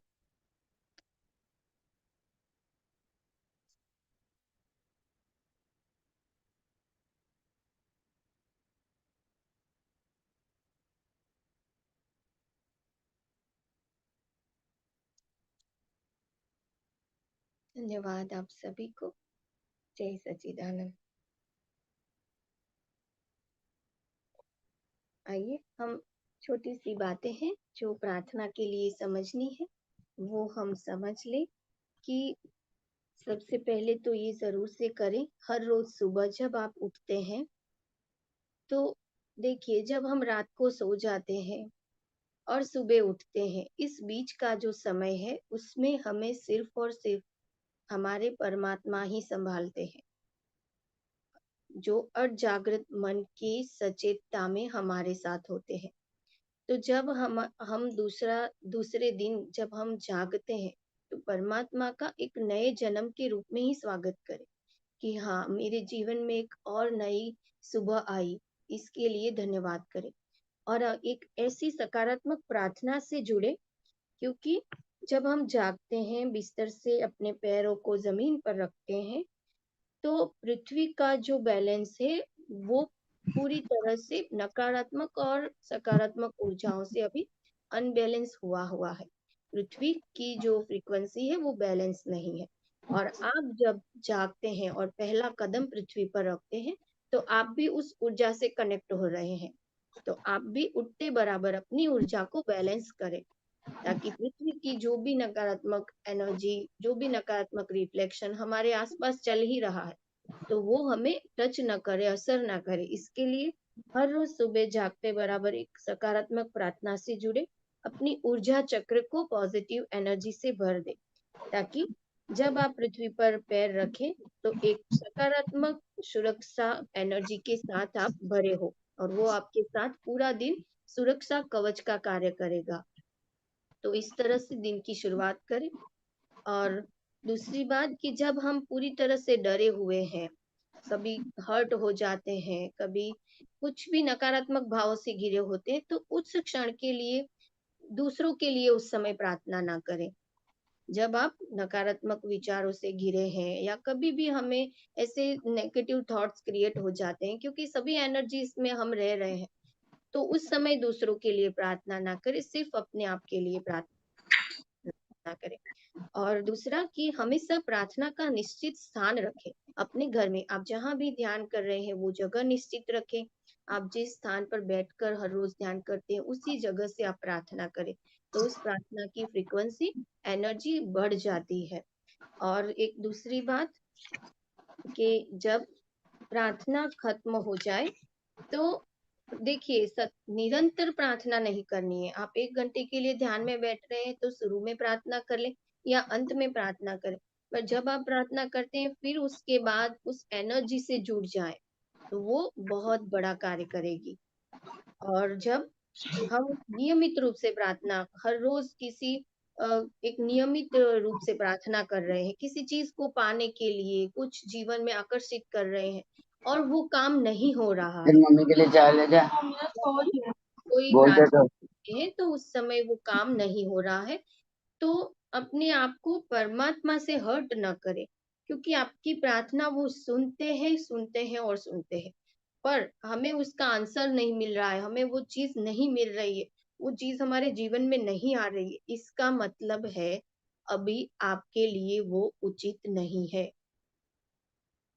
धन्यवाद आप सभी को। जय सच्चिदानंद। आइए हम छोटी सी बातें हैं जो प्रार्थना के लिए समझनी है वो हम समझ लें कि सबसे पहले तो ये जरूर से करें, हर रोज सुबह जब आप उठते हैं तो देखिए, जब हम रात को सो जाते हैं और सुबह उठते हैं, इस बीच का जो समय है उसमें हमें सिर्फ और सिर्फ हमारे परमात्मा ही संभालते हैं, जो अजागृत मन की सचेतता में हमारे साथ होते हैं। तो जब हम दूसरे दिन जब हम जागते हैं तो परमात्मा का एक नए जन्म के रूप में ही स्वागत करें कि हाँ, मेरे जीवन में एक और नई सुबह आई, इसके लिए धन्यवाद करें। और एक ऐसी सकारात्मक प्रार्थना से जुड़े, क्योंकि जब हम जागते हैं, बिस्तर से अपने पैरों को जमीन पर रखते हैं, तो पृथ्वी का जो बैलेंस है वो पूरी तरह से नकारात्मक और सकारात्मक ऊर्जाओं से अभी अनबैलेंस हुआ हुआ है। पृथ्वी की जो फ्रीक्वेंसी है वो बैलेंस नहीं है। और आप जब जागते हैं और पहला कदम पृथ्वी पर रखते हैं तो आप भी उस ऊर्जा से कनेक्ट हो रहे हैं। तो आप भी उठते बराबर अपनी ऊर्जा को बैलेंस करें, ताकि पृथ्वी की जो भी नकारात्मक एनर्जी, जो भी नकारात्मक रिफ्लेक्शन हमारे आसपास चल ही रहा है, तो वो हमें टच न करे, असर ना करे। इसके लिए हर रोज सुबह जागते बराबर एक सकारात्मक प्रार्थना से जुड़े, अपनी ऊर्जा चक्र को पॉजिटिव एनर्जी से भर दे, ताकि जब आप पृथ्वी पर पैर रखें तो एक सकारात्मक सुरक्षा एनर्जी के साथ आप भरे हो और वो आपके साथ पूरा दिन सुरक्षा कवच का कार्य करेगा। तो इस तरह से दिन की शुरुआत करें। और दूसरी बात कि जब हम पूरी तरह से डरे हुए हैं, कभी हर्ट हो जाते हैं, कभी कुछ भी नकारात्मक भावों से घिरे होते हैं, तो उस क्षण के लिए दूसरों के लिए उस समय प्रार्थना ना करें। जब आप नकारात्मक विचारों से घिरे हैं या कभी भी हमें ऐसे नेगेटिव थॉट्स क्रिएट हो जाते हैं, क्योंकि सभी एनर्जीज में हम रह रहे हैं, तो उस समय दूसरों के लिए प्रार्थना ना करें, सिर्फ अपने आप के लिए प्रार्थना करें। और दूसरा कि हमेशा प्रार्थना का निश्चित स्थान रखें। अपने घर में आप जहां भी ध्यान कर रहे हैं वो जगह निश्चित रखें। आप जिस स्थान पर बैठकर हर रोज ध्यान करते हैं उसी जगह से आप प्रार्थना करें। तो उस प्रार्थना की फ्रीक्वेंसी, एनर्जी बढ़ जाती है। और एक दूसरी बात कि जब प्रार्थना खत्म हो जाए तो देखिए निरंतर प्रार्थना नहीं करनी है। आप 1 घंटे के लिए ध्यान में बैठ रहे हैं तो शुरू में प्रार्थना कर लें या अंत में प्रार्थना करें। पर जब आप प्रार्थना करते हैं फिर उसके बाद उस एनर्जी से जुड़ जाएं तो वो बहुत बड़ा कार्य करेगी। और जब हम नियमित रूप से प्रार्थना हर रोज किसी एक नियमित रूप से प्रार्थना कर रहे हैं, किसी चीज को पाने के लिए, कुछ जीवन में आकर्षित कर रहे हैं और वो काम नहीं हो रहा फिर है, मम्मी के लिए चाय ले जा कोई बोल दे प्रार्थना तो। करते हैं तो उस समय वो काम नहीं हो रहा है, तो अपने आप को परमात्मा से हर्ट न करें, क्योंकि आपकी प्रार्थना वो सुनते हैं और सुनते हैं। पर हमें उसका आंसर नहीं मिल रहा है, हमें वो चीज नहीं मिल रही है, वो चीज हमारे जीवन में नहीं आ रही है, इसका मतलब है अभी आपके लिए वो उचित नहीं है।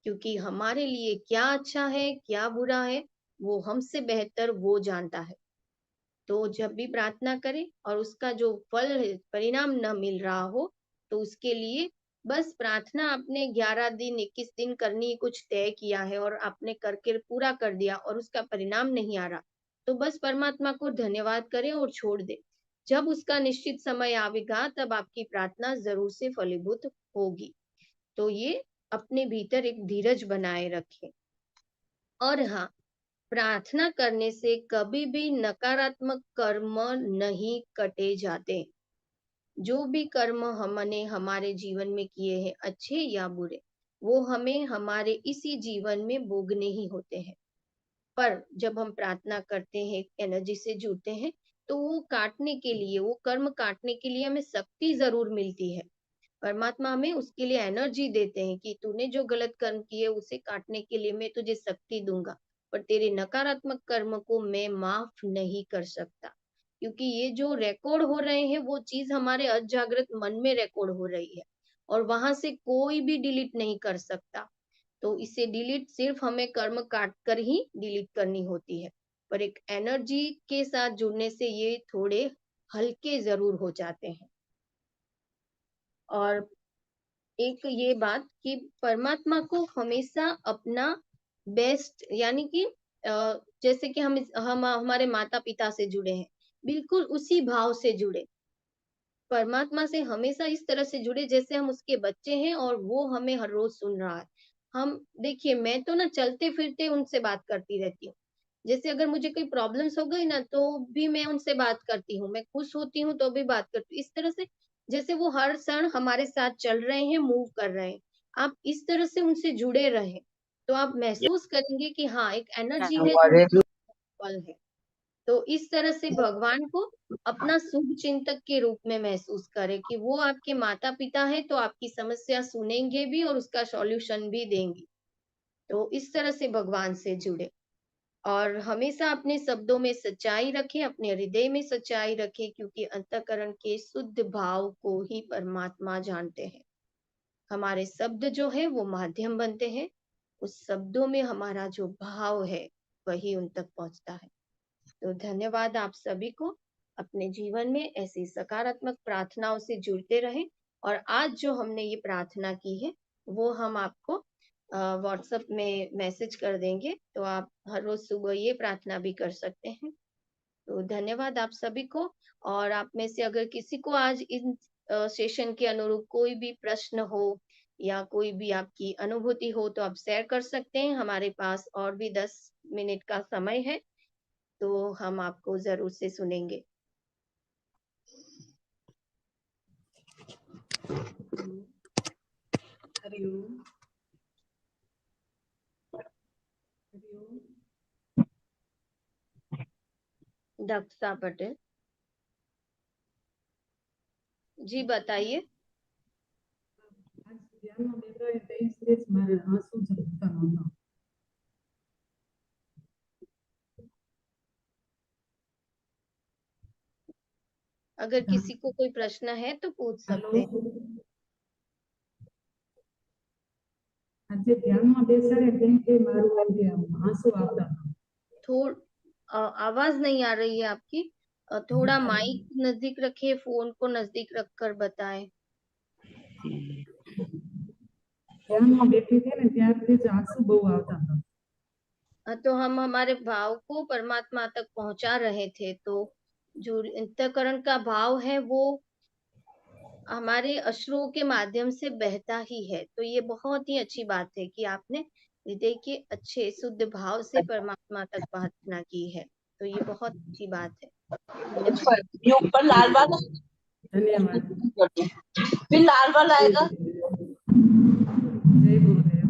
क्योंकि हमारे लिए क्या अच्छा है, क्या बुरा है, वो हमसे बेहतर वो जानता है। तो जब भी प्रार्थना करें और उसका जो फल है, परिणाम न मिल रहा हो, तो उसके लिए बस प्रार्थना आपने 11 दिन 21 दिन करनी कुछ तय किया है और आपने करके पूरा कर दिया और उसका परिणाम नहीं आ रहा, तो बस परमात्मा को धन्यवाद करें और छोड़ दें। जब उसका निश्चित समय आवेगा तब आपकी प्रार्थना जरूर से फलीभूत होगी। तो ये अपने भीतर एक धीरज बनाए रखें। और हाँ, प्रार्थना करने से कभी भी नकारात्मक कर्म नहीं कटे जाते। जो भी कर्म हमने हमारे जीवन में किए हैं, अच्छे या बुरे, वो हमें हमारे इसी जीवन में भोगने ही होते हैं। पर जब हम प्रार्थना करते हैं, एनर्जी से जुड़ते हैं, तो वो काटने के लिए, वो कर्म काटने के लिए हमें शक्ति जरूर मिलती है। परमात्मा हमें उसके लिए एनर्जी देते हैं कि तूने जो गलत कर्म किए उसे काटने के लिए मैं तुझे शक्ति दूंगा, पर तेरे नकारात्मक कर्म को मैं माफ नहीं कर सकता, क्योंकि ये जो रिकॉर्ड हो रहे हैं वो चीज हमारे अजागृत मन में रिकॉर्ड हो रही है और वहां से कोई भी डिलीट नहीं कर सकता। तो इसे डिलीट सिर्फ हमें कर्म काट कर ही डिलीट करनी होती है, पर एक एनर्जी के साथ जुड़ने से ये थोड़े हल्के जरूर हो जाते हैं। और एक ये बात कि परमात्मा को हमेशा अपना बेस्ट, यानी कि जैसे कि हम हमारे माता पिता से जुड़े हैं, बिल्कुल उसी भाव से जुड़े, परमात्मा से हमेशा इस तरह से जुड़े जैसे हम उसके बच्चे हैं और वो हमें हर रोज सुन रहा है। हम देखिए, मैं तो ना चलते फिरते उनसे बात करती रहती हूँ। जैसे अगर मुझे कोई प्रॉब्लम्स हो गई ना तो भी मैं उनसे बात करती हूँ, मैं खुश होती हूँ तो भी बात करती हूँ, इस तरह से जैसे वो हर क्षण हमारे साथ चल रहे हैं, मूव कर रहे हैं। आप इस तरह से उनसे जुड़े रहें तो आप महसूस करेंगे कि हाँ, एक एनर्जी है जो हमारे पल है। तो इस तरह से भगवान को अपना शुभ चिंतक के रूप में महसूस करें कि वो आपके माता पिता है तो आपकी समस्या सुनेंगे भी और उसका सॉल्यूशन भी देंगे। तो इस तरह से भगवान से जुड़े और हमेशा अपने शब्दों में सच्चाई रखें, अपने हृदय में सच्चाई रखें, क्योंकि अंतःकरण के शुद्ध भाव को ही परमात्मा जानते हैं। हमारे शब्द जो है वो माध्यम बनते हैं, उस शब्दों में हमारा जो भाव है वही उन तक पहुंचता है। तो धन्यवाद आप सभी को। अपने जीवन में ऐसी सकारात्मक प्रार्थनाओं से जुड़ते रहें। और आज जो हमने ये प्रार्थना की है वो हम आपको व्हाट्सएप में मैसेज कर देंगे, तो आप हर रोज सुबह ये प्रार्थना भी कर सकते हैं। तो धन्यवाद आप सभी को। और आप में से अगर किसी को आज इन सेशन के अनुरूप कोई भी प्रश्न हो या कोई भी आपकी अनुभूति हो तो आप शेयर कर सकते हैं। हमारे पास और भी 10 मिनट का समय है, तो हम आपको जरूर से सुनेंगे। हरिओम। दक्षा पटेल जी, बताइए। आज ध्यान में मेरा 23 से मारे आंसू झलकता नहोता। अगर किसी को कोई प्रश्न है तो पूछ सकते हैं। आज ध्यान में बेसाड़े केम के मारू आंसू आवता। थोड़ आवाज नहीं आ रही है आपकी। थोड़ा माइक नजदीक रखिए, फोन को नजदीक रखकर बताएं। ધ્યાનમાં બેઠી હતી ને ત્યારથી જ આંસુ બહુ આવતા હતા. तो हम हमारे भाव को परमात्मा तक पहुंचा रहे थे, तो जो अंतःकरण का भाव है वो हमारे अश्रुओं के माध्यम से बहता ही है। तो ये बहुत ही अच्छी बात है कि आपने हृदय के अच्छे शुद्ध भाव से परमात्मा तक प्रार्थना की है। तो ये बहुत अच्छी बात है। धन्यवाद। ये ऊपर लाल वाला ધન્યવાદ. फिर लाल वाला आएगा. જય ગુરુદેવ.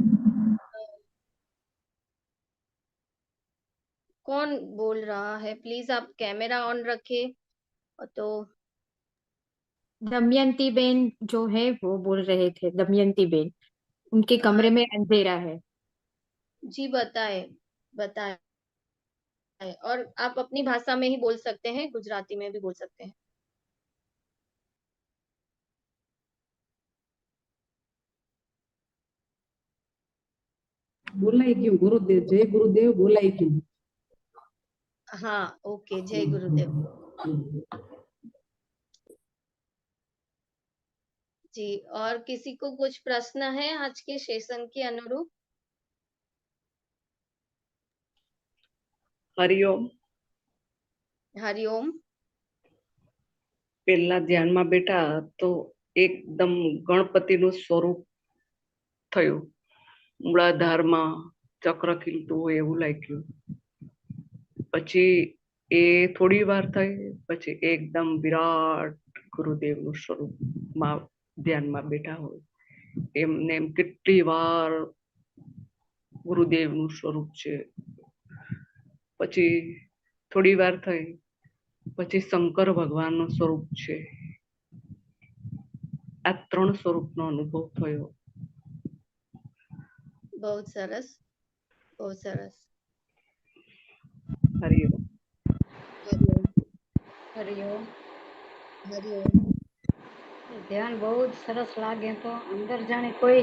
कौन बोल रहा है? प्लीज आप कैमरा ऑन रखें। तो दमयंती बेन जो है वो बोल रहे थे, दमयंती बेन, उनके कमरे में अंधेरा है। जी बताए बताए। और आप अपनी भाषा में ही बोल सकते हैं, गुजराती में भी बोल सकते हैं। બોલાઈ ગયું ગુરુદેવ. જય ગુરુદેવ બોલાઈ ગયું. हाँ ओके, जय गुरुदेव जी। और किसी को कुछ प्रश्न है आज के सेशन के अनुरूप? હરિઓમ. हरिओम। પેલા ધ્યાનમાં બેઠા તો એકદમ ગણપતિનું સ્વરૂપ થયું. મૂળાધારમાં ચક્ર ખીલતું હોય એવું લાગ્યું. પછી એ થોડી વાર થઈ, પછી એકદમ વિરાટ ગુરુદેવનું સ્વરૂપમાં ધ્યાનમાં બેઠા હોય એમને એમ કેટલી વાર ગુરુદેવનું સ્વરૂપ છે. પછી થોડી વાર થઈ, પછી શંકર ભગવાનનું સ્વરૂપ છે. આ ત્રણ સ્વરૂપનો અનુભવ થયો. बहुत सरस, बहुत सरस। હરિઓમ. हरिओम हरिओम। हरिओम। ध्यान बहुत सरस लागे। तो अंदर जाने कोई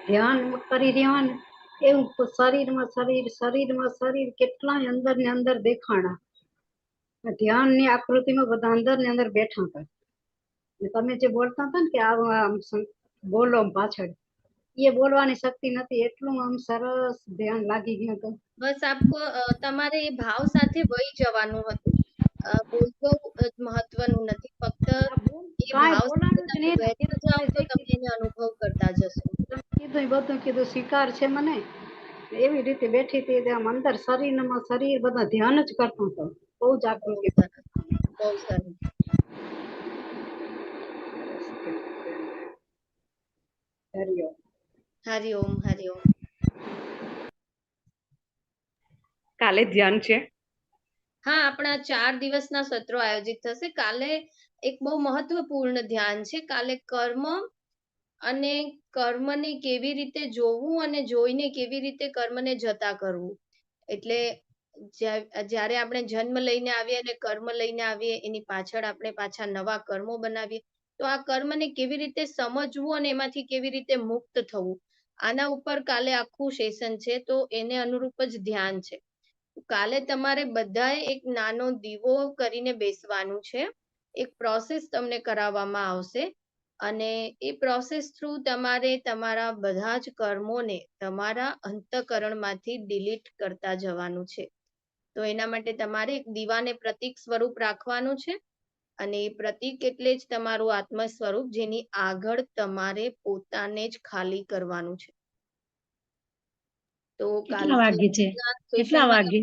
ध्यान करी रह्यो ने એવું શરીર માં શરીર કેટલાય અંદર ને અંદર દેખાણા. ધ્યાન ની આકૃતિ માં બધા અંદર ને અંદર બેઠા હતા. તમે જે બોલતા હતા ને કે આમ બોલો પાછળ, એ બોલવાની શક્તિ નથી. એટલું આમ સરસ ધ્યાન લાગી ગયું હતું. बस आपको તમારે એ ભાવ સાથે વહી જવાનું હતું। બોલવું મહત્વનું નથી, ફક્ત એ કાંઈ ભાવ સાથે બોલાણું જ તમે નહીં. વહેતા જાઓ તો તમે એને અનુભવ કરતા જશો। કીધું એ બધું કીધું સ્વીકાર છે મને। એવી રીતે બેઠી હતી, આમ અંદર શરીરમાં શરીર બધા ધ્યાન જ કરતો હતો। બહુ જ આકૃતિ। બહુ સરસ, બહુ સરસ। હરિઓમ। હરિઓમ હરિઓમ। કાલે ધ્યાન છે? હા, આપણા 4 દિવસના સત્રો આયોજિત થશે। કાલે એક બહુ મહત્વપૂર્ણ ધ્યાન છે। કાલે કર્મ અને કર્મને કેવી રીતે જોવું અને જોઈને કેવી રીતે કર્મને જતા કરવું। એટલે જ્યારે આપણે જન્મ લઈને આવીએ અને કર્મ લઈને આવીએ, એની પાછળ આપણે પાછા નવા કર્મો બનાવીએ, તો આ કર્મને કેવી રીતે સમજવું અને એમાંથી કેવી રીતે મુક્ત થવું, આના ઉપર કાલે આખું સેશન છે। તો એને અનુરૂપ જ ધ્યાન છે। કાલે તમારે બધાએ એક નાનો દીવો કરીને બેસવાનું છે। એક પ્રોસેસ તમને કરાવવામાં આવશે અને એ પ્રોસેસ થ્રુ તમારે તમારા બધા જ કર્મોને તમારા અંતઃકરણમાંથી ડિલીટ કરતા જવાનું છે। તો એના માટે તમારે એક દીવાને પ્રતીક સ્વરૂપ રાખવાનું છે અને એ પ્રતીક એટલે જ તમારું આત્મ સ્વરૂપ, જેની આગળ તમારે પોતાને જ ખાલી કરવાનું છે। તો કેટલા વાગે છે? કેટલા વાગે?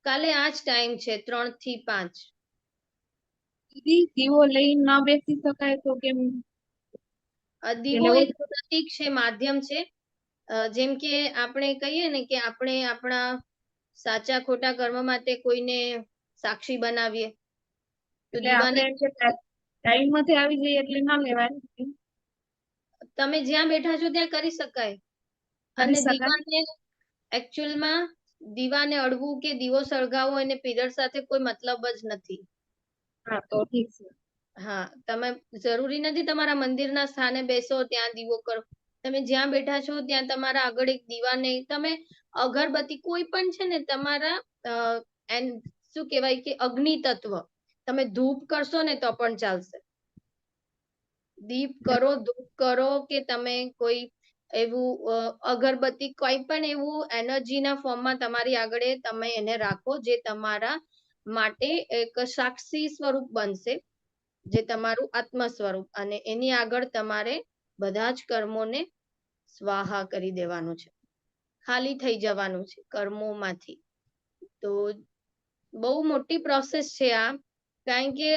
કાલે આ જ ટાઈમ છે, 3 થી 5। દીવો લઈને ના બેસી શકાય તો કેમ? દીવો એક પ્રતીક છે, માધ્યમ છે। જેમ કે આપણે કહીએ ને કે આપણે આપણા સાચા ખોટા કર્મ માટે કોઈને સાક્ષી બનાવીએ, તો દીવાને ટાઈમ માંથી આવી જઈએ એટલે ના લેવાય। તમે જ્યાં બેઠા છો ત્યાં કરી શકાય। અને દીવાને એકચ્યુઅલમાં દીવાને અડવું કે દીવો સળગાવવો એને પીરિયડ સાથે કોઈ મતલબ જ નથી। હા તો ઠીક છે। હા, તમે જરૂરી નથી તમારા મંદિરના સ્થાને બેસો ત્યાં દીવો કરો। તમે જ્યાં બેઠા છો ત્યાં તમારા આગળ એક દીવાને તમે અગરબત્તી કોઈ પણ છે ને તમારા શું કહેવાય કે અગ્નિ તત્વ, તમે ધૂપ કરશો ને તો પણ ચાલશે. દીપ કરો, ધૂપ કરો, કે તમે કોઈ એવું અગરબત્તી, કોઈ પણ એવું એનર્જીના ફોર્મમાં તમારી આગળ તમે એને રાખો જે તમારા માટે એક સાક્ષી સ્વરૂપ બનશે, જે તમારું આત્મ સ્વરૂપ, અને એની આગળ તમારે બધા જ કર્મોને સ્વાહા કરી દેવાનું છે, ખાલી થઈ જવાનું છે કર્મોમાંથી. તો બહુ મોટી પ્રોસેસ છે આ, કારણ કે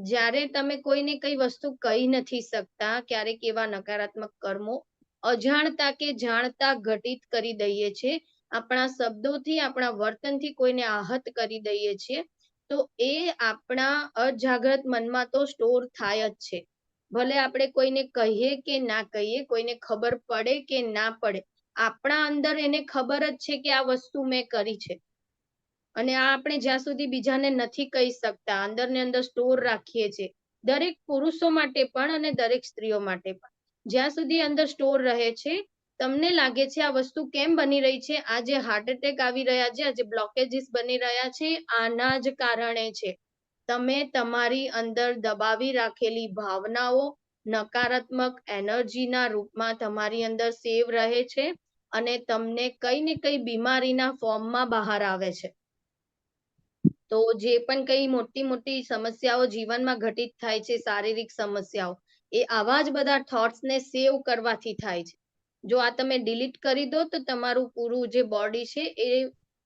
જ્યારે તમે કોઈને કઈ વસ્તુ કહી નથી શકતા, ક્યારેક એવા નકારાત્મક કર્મો અજાણતા કે જાણતા ઘટિત કરી દઈએ છીએ, આપણા શબ્દોથી, આપણા વર્તનથી કોઈને આહત કરી દઈએ છીએ, તો એ આપણા અજાગ્રત મનમાં તો સ્ટોર થાય જ છે. ભલે આપણે કોઈને કહીએ કે ના કહીએ, કોઈને ખબર પડે કે ના પડે, આપણા અંદર એને ખબર જ છે કે આ વસ્તુ મેં કરી છે, અને આ આપણે જ્યાં સુધી બીજાને નથી કહી શકતા, અંદર ને અંદર સ્ટોર રાખીએ છીએ, દરેક પુરુષો માટે પણ અને દરેક સ્ત્રીઓ માટે પણ, જ્યાં સુધી અંદર સ્ટોર રહે છે. તમને લાગે છે આ વસ્તુ કેમ બની રહી છે, આ જે હાર્ટ એટેક આવી રહ્યા છે, આ જે બ્લોકેજીસ બની રહ્યા છે, આના જ કારણે છે. તમે તમારી અંદર દબાવી રાખેલી ભાવનાઓ નકારાત્મક એનર્જીના રૂપમાં તમારી અંદર સેવ રહે છે, અને તમને કઈ ને કઈ બીમારીના ફોર્મમાં બહાર આવે છે. તો જે પણ કઈ મોટી મોટી સમસ્યાઓ જીવનમાં ઘટિત થાય છે, શારીરિક સમસ્યાઓ, એ આવા જ બધા થોટ્સને સેવ કરવાથી થાય છે. જો આ તમે ડિલીટ કરી દો તો તમારું પૂરું જે બોડી છે એ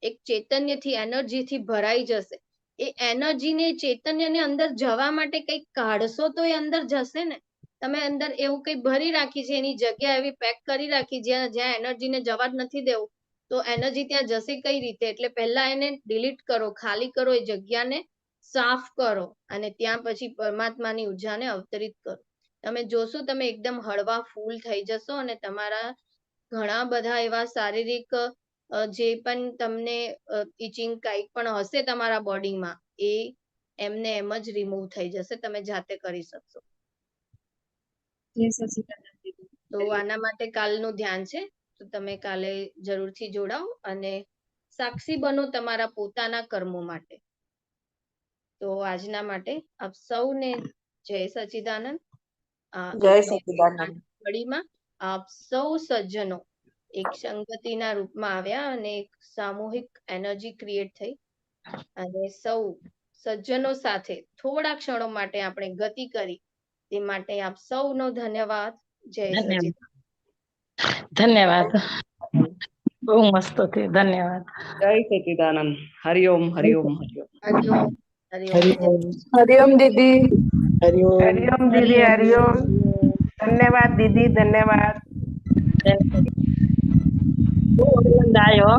એક ચૈતન્યથી, એનર્જીથી ભરાઈ જશે. એ એનર્જીને, ચૈતન્યને અંદર જવા માટે કંઈક કાઢશો તો એ અંદર જશે ને. તમે અંદર એવું કંઈ ભરી રાખી છે, એની જગ્યા એવી પેક કરી રાખી જ્યાં એનર્જીને જવા જ નથી દેવું, તો એનર્જી ત્યાં જશે કઈ રીતે? એટલે પહેલા એને ડિલીટ કરો, ખાલી કરો, એ જગ્યાને સાફ કરો, અને ત્યાં પછી પરમાત્માની ઉર્જાને અવતરિત કરો. તમે જોશો તમે એકદમ હળવા ફૂલ થઈ જશો, અને તમારા ઘણા બધા એવા શારીરિક જે પણ તમને ઇચિંગ કંઈક પણ હશે તમારા બોડીમાં, એ એમને એમ જ રિમૂવ થઈ જશે, તમે જાતે કરી શકશો. જય સચિદાનંદ દીદી. તો આના માટે કાલનું ધ્યાન છે, તો તમે કાલે જરૂરથી જોડાઓ અને સાક્ષી બનો તમારા પોતાના કર્મો માટે. તો આજના માટે આપ સૌને જય સચિદાનંદ. જય સચિદાનંદ. ઘડીમાં આપ સૌ સજ્જનો એક સંગતિના રૂપમાં આવ્યા, અને એક સામૂહિક એનર્જી ક્રિએટ થઈ, અને સૌ સજ્જનો સાથે થોડા ક્ષણો માટે આપણે ગતિ કરી, તે માટે આપ સૌનો ધન્યવાદ. જય સચિદાનંદ. ધન્યવાદ. બહુ મસ્ત થયું. ધન્યવાદ. જય સચિદાનંદ. હરિઓમ હરિઓમ હરિઓમ. હરિઓમ હરિઓમ. હરિઓમ દીદી. હરિઓમ દીદી, હરિઓમ. ધન્યવાદ દીદી, ધન્યવાદ. બહુ આનંદ આવ્યો.